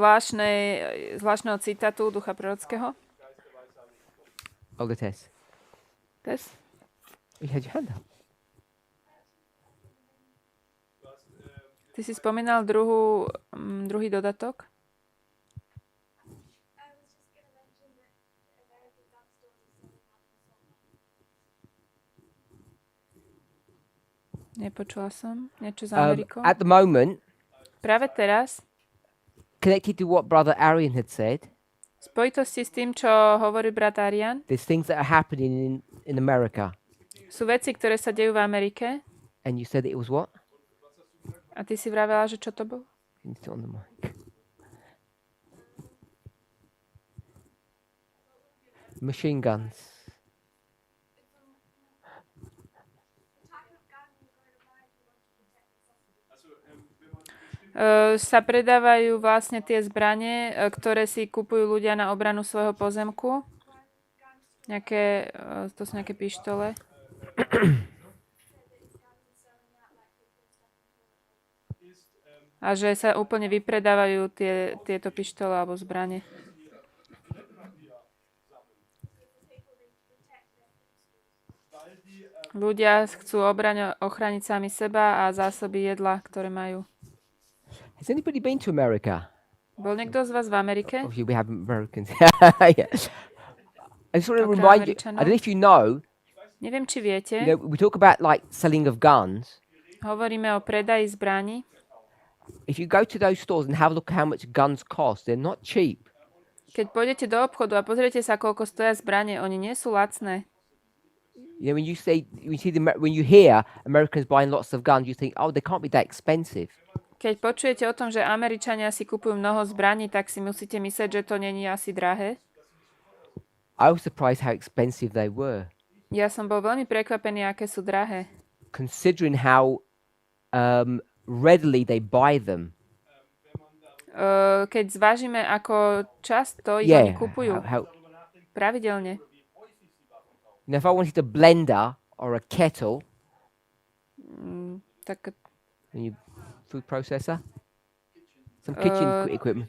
zvláštneho citátu ducha prorockého. Olga Tess, Tess? you had your hand up. Ty si spomínal druhý dodatok? Nepočula som. Niečo z Amerikou. At the moment, Práve teraz, connected to what Brother Arian had said, v spojitosti s tým, čo hovorí brat Arian, there's things that are happening in America. sú veci, ktoré sa dejú v Amerike. And you said that it was what? A ty si vravela, že čo to bolo? Can you sit on the mic? Machine guns. Sa predávajú vlastne tie zbranie, ktoré si kupujú ľudia na obranu svojho pozemku. To sú nejaké pištole. A že sa úplne vypredávajú tieto pištole alebo zbranie. Ľudia chcú ochrániť sami seba a zásoby jedla, ktoré majú. Has anybody been to America? Bol niekto z vás v Amerike? Obviously, we have Americans. Yeah. I just want to Okay, remind you. Američanov. I don't know if you know. Neviem, či viete, We talk about like selling of guns. hovoríme o predaji zbraní. If you go to those stores and have a look at how much guns cost, they're not cheap. Keď pôjdete do obchodu a pozriete sa, koľko stoja zbranie, oni nie sú lacné. You know, when you hear Americans buying lots of guns, you think, oh, they can't be that expensive. Keď počujete o tom, že Američania si kupujú mnoho zbraní, tak si musíte myslieť, že to není asi drahé. I was surprised how expensive they were. Ja som bol veľmi prekvapený, aké sú drahé. Considering how readily they buy them. Keď zvážime, ako často ich oni kupujú. Pravidelne. Now, if I wanted a blender or a kettle, tak food processor, some kitchen equipment.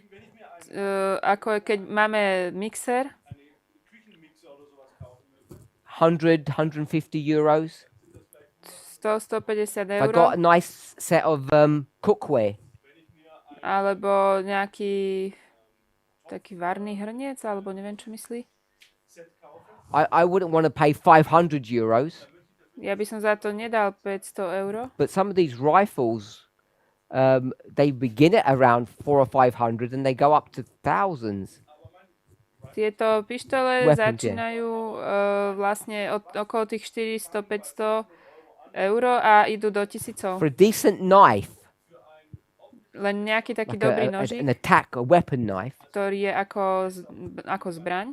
Ako keď máme mixer. 100, 150 euros. 100-150 I eur. got a nice set of cookware. Alebo nejaký taký varný hrniec, alebo neviem, čo myslí. I wouldn't want to pay 500 euros. Ja by som za to nedal 500 eur. But some of these rifles, they begin at around 400 or 500 and they go up to thousands. Tieto pištole Weapons, začínajú vlastne okolo tých 400-500 eur a idú do tisícov. For a decent knife, Len nejaký taký like dobrý nožík, an attack, a weapon knife, ktorý je ako zbraň,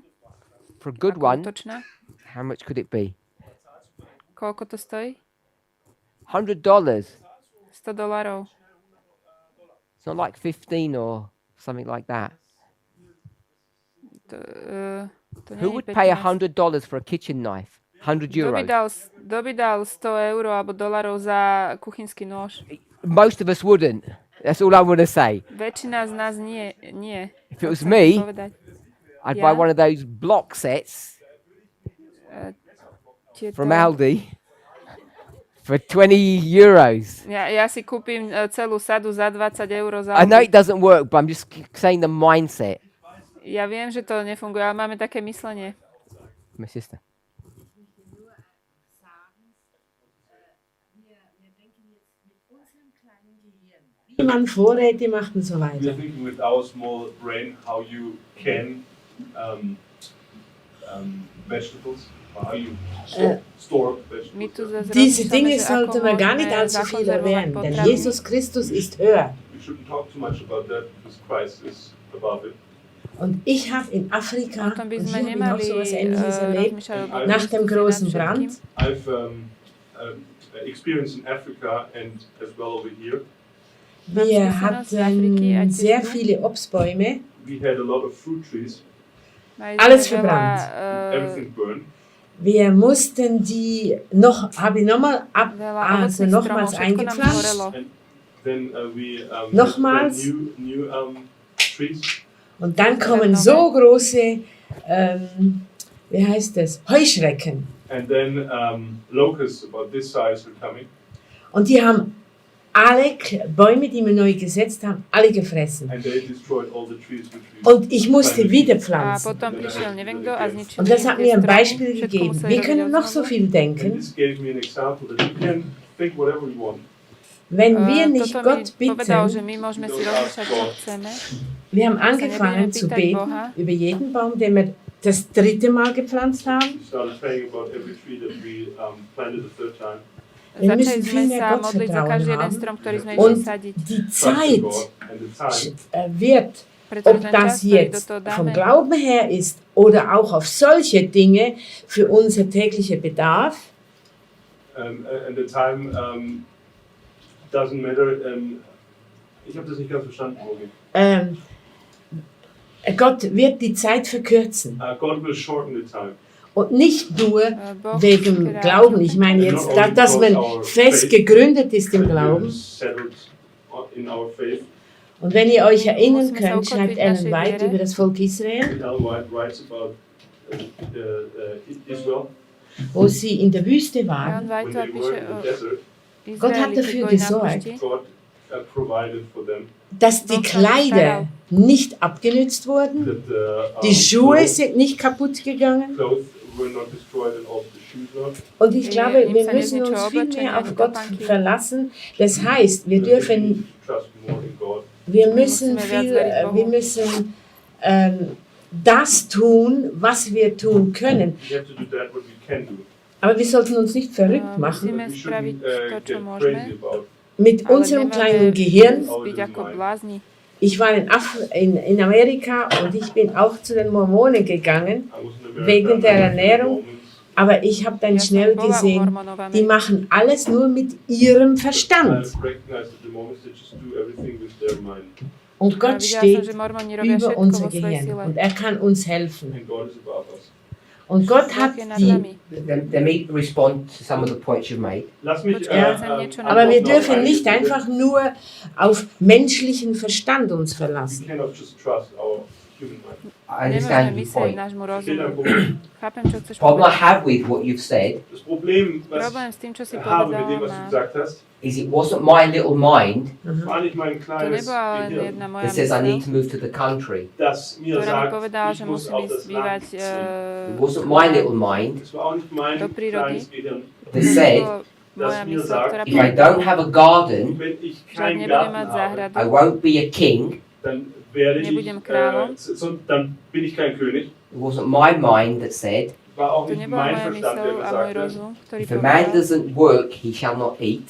for a good ako one, útočná. how much could it be? Koľko to stojí? $100. $100. It's not like 15 or something like that. To Who would pay $100 for a kitchen knife? 100 euros. Kto by dal 100 eur alebo dolarov za kuchynský nôž? Most of us wouldn't. That's all I want to say. Väčšina z nás nie. If it was me, povedať. I'd buy one of those block sets from Aldi for 20 euros. Ja si kúpim celú sadu za 20 eur za I know it doesn't work, but I'm just saying the mindset. Ja viem, že to nefunguje, ale máme také myslenie. My sister. Wie man Vorräte macht und so weiter. We are thinking with our small brain how you can vegetables, or how you store vegetables. Diese Dinge sollte man gar nicht allzu viel erwähnen, denn Jesus Christus ist höher. We shouldn't talk too much about that because Christ is above it. Und ich habe in Afrika, O tom by und sme hier habe ich noch so etwas nemali Ähnliches erlebt, rozmýšľať, nach dem großen Brand. I've experienced in Africa and as well over here. Wir hatten sehr viele Obstbäume, We had a lot of fruit trees. alles verbrannt. Everything burned. Wir mussten die nochmals eingepflanzt. And then we Nochmals. plant new trees. Und dann kommen so große, wie heißt das, Heuschrecken. And then locusts about this size are coming. Und die haben alle Bäume, die wir neu gesetzt haben, alle gefressen. And they destroyed all the trees which we Und ich musste wieder A pflanzen. potom prišiel neviem kto a zničil Und das hat mir ein Beispiel všetko gegeben. museli Wir robiť können noch so odznova. viel And denken. this gave me an example that we can think whatever we want. Wenn wir nicht Toto Gott mi povedal, že bitten, my môžeme si rozmýšľať, čo chceme. wir haben angefangen zu beten über jeden Baum, den wir das 3. Mal gepflanzt haben. We started praying about every tree that we planted the 3rd time. Wir Začali müssen sme viel mehr sa modliť za Gottvertrauen každý jeden haben. strom, ktorý sme išli Und sadiť. die Trust in Zeit God and the time. wird, Pretože ob ten čas, das ktorý do jetzt toho vom dáme, Glauben her ist oder auch auf solche Dinge für unser täglicher Bedarf, And the time doesn't matter. Ich habe das nicht ganz verstanden, Rogi. Gott wird die Zeit verkürzen. God will shorten the time. Und nicht nur Boh wegen skráti. Glauben. Ich meine jetzt, dass man fest gegründet ist im We're Glauben. settled in our faith. Und wenn ihr euch erinnern Muss man könnt, so schreibt gut Ellen wie White das über das Volk Israel, Ellen White writes about Israel wo sie in der Wüste Ellen waren. White when they píše were in o the desert. Gott hat Izraeli, dafür keď boli na gesorgt. púšti. God provided for them Dass die Kleider nicht abgenützt wurden, that die Schuhe sind nicht kaputt gegangen. clothes were not destroyed and also the shoes not. Und ich glaube, Im wir Sinne müssen uns nicht viel oblečenia, mehr auf ani Gott topánky. verlassen. Das heißt, wir We dürfen, need to trust more in God. wir musíme müssen viac viel, veriť Bohu. wir müssen das tun, was wir tun können. We have to do that what we can do. Aber wir sollten uns nicht verrückt machen Musíme We spraviť shouldn't to, čo get môžeme, crazy about mit ale unserem nemáme kleinen Gehirn. byť ako blázni. Ich war in Amerika und ich bin auch zu den Mormonen gegangen, I was in America, wegen der I went to the Ernährung. Mormons. Aber ich habe dann Ja som schnell bola u gesehen, Mormonov v die Amerike. machen alles nur mit ihrem I Verstand. recognized that the Mormons they just do everything with their mind, Und A Gott videla som, steht že Mormoni robia über všetko unser vo svojej Gehirn sile. und er kann uns helfen. and God is above us. Und Gott hat Boh je nad die, nami. Let me respond to some of the points you've made. Lass mich, Ja, aber wir dürfen nicht einfach nur auf menschlichen Verstand uns We verlassen. cannot just trust our human mind. I Nemôžeme understand your myslieť point. nášmu Versteht ein rozumu. Problem. Chápem, čo chceš Problem I povedať. have with what you've said Das Problem, was Problém s tým, čo si ich habe mit povedal, dem, was du má, gesagt hast, is it wasn't my little mind war nicht mein to kleines nebola len Gehirn, jedna moja that says I need myseľ, to move to the country. das mir ktorá mi sagt, povedala, ich že muss musím auf ísť das bývať Land ziehen. It wasn't my little mind Es war auch nicht mein do prírody. kleines Gehirn, that said moja mir myseľ, sagt, ktorá if I don't have a garden, wenn ich že ak keinen nebudem Garten mať habe, záhradu, I won't be a king. dann werde ich, nebudem kráľom. dann bin ich kein König. It wasn't my mind that said Es war auch to nicht nebola mein moja Verstand, der myseľ a môj gesagt hat, rozum, ktorý if a man povedal, doesn't work, he shall not eat.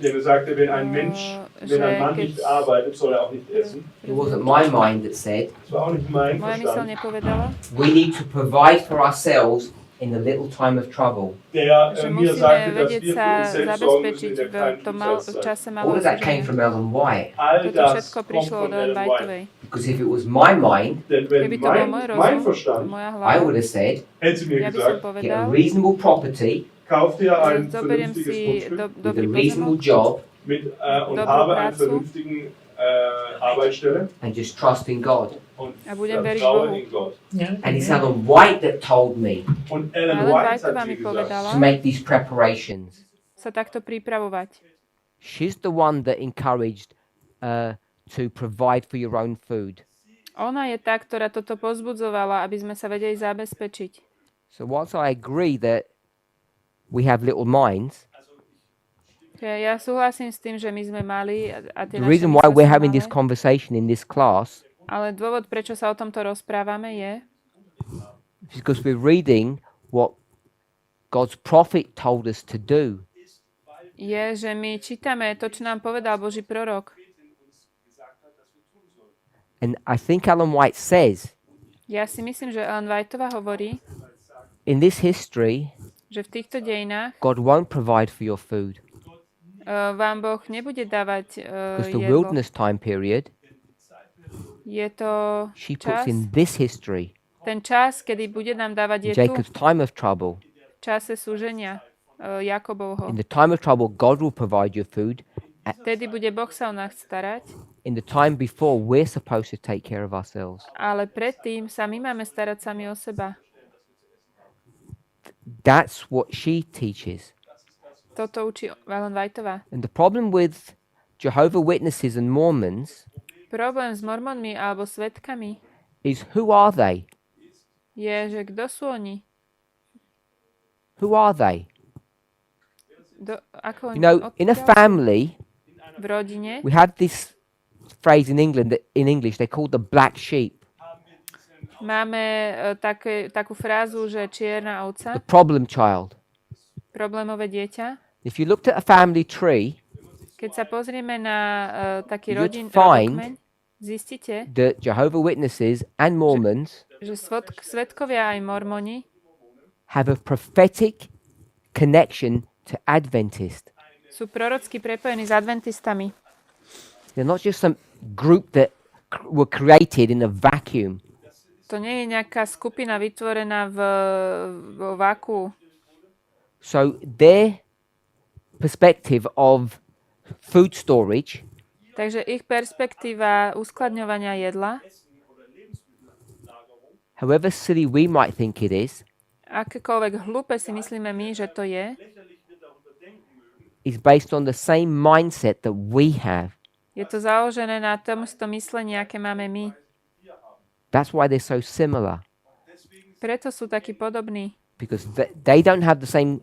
der gesagt hat, wenn ein Mensch, wenn ein Mann nicht arbeitet, soll er auch nicht essen. It wasn't my mind that said Es war auch nicht mein moja myseľ Verstand, nepovedala, we need to provide for ourselves in a little time of trouble. der že mir musíme sagte, dass vedieť wir sa für uns selbst sorgen müssen zabezpečiť in der v kleinen tom Schulzeit. čase All malého of that came súženia. from Ellen White. All Toto das všetko kommt prišlo von od Ellen Ellen White. Whiteovej. Because if it was my mind, Denn wenn Keby to bol môj mein rozum, Verstand moja I hlava, would have said, hätte sie mir ja by som gesagt, get a povedal, reasonable property kauf dir ein zoberiem vernünftiges si Grundstück with dobrý a reasonable pozemok job und Dobrú habe einen prácu. vernünftigen Arbeitsstelle and just trust in God. und A budem veriť vertraue Bohu. in Gott. Ja. And it's Ellen White that told me Und Ellen Ellen White Whiteová hat mi sie gesagt, povedala, to make these preparations. sa takto pripravovať. She's the one that encouraged to provide for your own food. Ona je tá, ktorá toto pozbudzovala, aby sme sa vedeli zabezpečiť. So whilst I agree that we have little minds, Ja súhlasím s tým, že my sme mali a tie the naše reason why mysle we're sú having this malé, conversation in this class ale dôvod, prečo sa o tomto rozprávame, je, is because we're reading what God's prophet told us to do. že my čítame to, čo nám povedal Boží prorok. And I think Ellen White says Ja si myslím, že Ellen Whiteová hovorí, in this history, že v týchto dejinách God won't provide for your food. vám Boh nebude dávať Because the jedlo. wilderness time period, Je to she puts čas, in this history, ten čas, kedy bude nám dávať je tu, Jacob's time of trouble. v čase súženia Jakobovho. In the time of trouble, God will provide your food. Vtedy bude Boh sa o nás starať, In the time before, we're supposed to take care of ourselves. ale predtým sa my máme starať sami o seba. That's what she teaches. Toto učí Ellen Whiteová. And the problem with Jehovah's Witnesses and Mormons Problém s mormonmi alebo svedkami is who are they? je, že kto sú oni? Who are they? Ako You know, in a odkiaľ sú? family, V rodine we have this phrase in England that in English they're called the black sheep, máme takú frázu, že čierna ovca, the problem child. problémové dieťa. If you looked at a family tree, Keď sa pozrieme na taký You'd rodokmeň, find zistíte, the Jehovah's Witnesses and Mormons že svedkovia aj mormoni have a prophetic connection to Adventist. sú prorocky prepojení s adventistami. They're not just some group that were created in a vacuum. To nie je nejaká skupina vytvorená vo váku. So their perspective of food storage Takže ich perspektíva uskladňovania jedla, however silly we might think it is akékoľvek hlúpe si myslíme my, že to je based on the same mindset that we have. to založené na tom myslení, aké máme my. That's why they're so similar, Preto sú takí podobní. because they don't have the same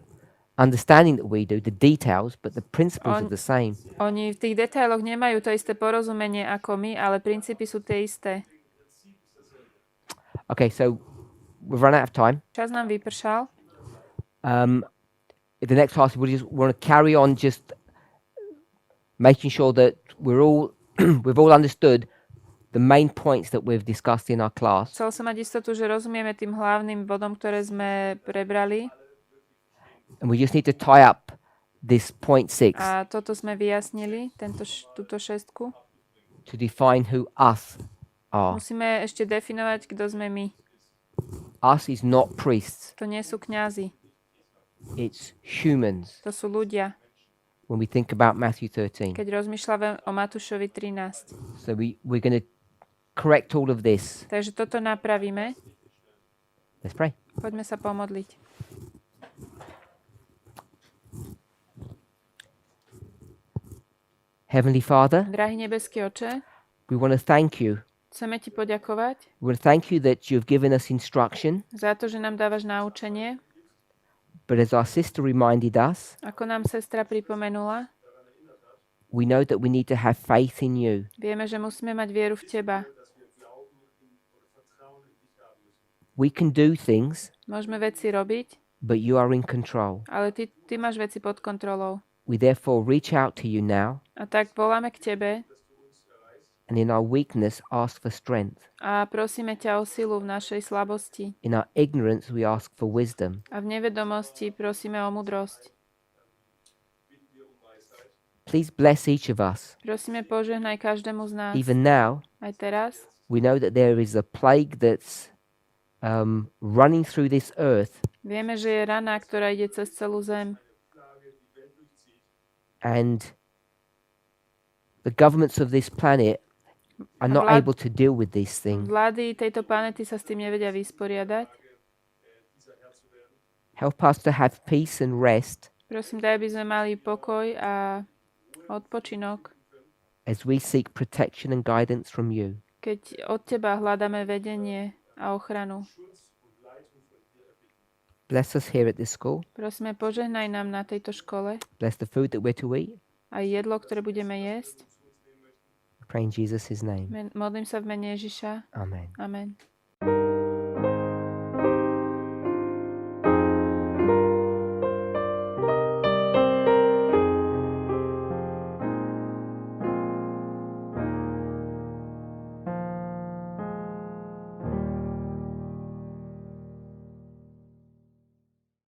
understanding that we do, the details, but the principles are the same. Oni v tých detailoch nemajú to isté porozumenie ako my, ale princípy sú tie isté. Okay, so we've run out of time. Čas nám vypršal. The next class we just want to carry on just making sure that we've all understood the main points that we've discussed in our class. Chcel som mať istotu, že rozumieme tým hlavným bodom, ktoré sme prebrali. And we just need to tie up this point 6 A toto sme vyjasnili, túto šestku. to define who us are. Musíme ešte definovať, kto sme my. Us is not priests. To nie sú kňazi. It's humans. To sú ľudia. When we think about Matthew 13. Keď rozmýšľame o Matúšovi 13. So we're going to correct all of this. Takže toto napravíme. Let's pray. Poďme sa pomodliť. Heavenly Father, Drahý nebeský Oče, we want to thank you. chceme ti poďakovať We want to thank you that you've given us instruction, za to, že nám dávaš naučenie. but as our sister reminded us, Ako nám sestra pripomenula, we know that we need to have faith in you. vieme, že musíme mať vieru v teba. We can do things, Môžeme veci robiť, but you are in control. ale ty máš veci pod kontrolou. We therefore reach out to you now, A tak voláme k tebe and in our weakness ask for strength. a prosíme ťa o silu v našej slabosti. In our ignorance we ask for wisdom. A v nevedomosti prosíme o múdrosť. Please bless each of us. Prosíme, požehnaj každému z nás. Even now, Aj teraz we know that there is a plague that's running through this earth, vieme, že je rana, ktorá ide cez celú zem. and the governments of this planet are not able to deal with these things. Vlády tejto planety sa s tým nevedia vysporiadať. Help us to have peace and rest Prosím, daj, aby sme mali pokoj a odpočinok, as we seek protection and guidance from you. keď od teba hľadáme vedenie a ochranu. Bless us here at this school. Prosíme, požehnaj nám na tejto škole Bless the food that we're to eat. aj jedlo, ktoré budeme jesť. We pray in Jesus' name. Modlím sa v mene Ježiša. Amen. Amen.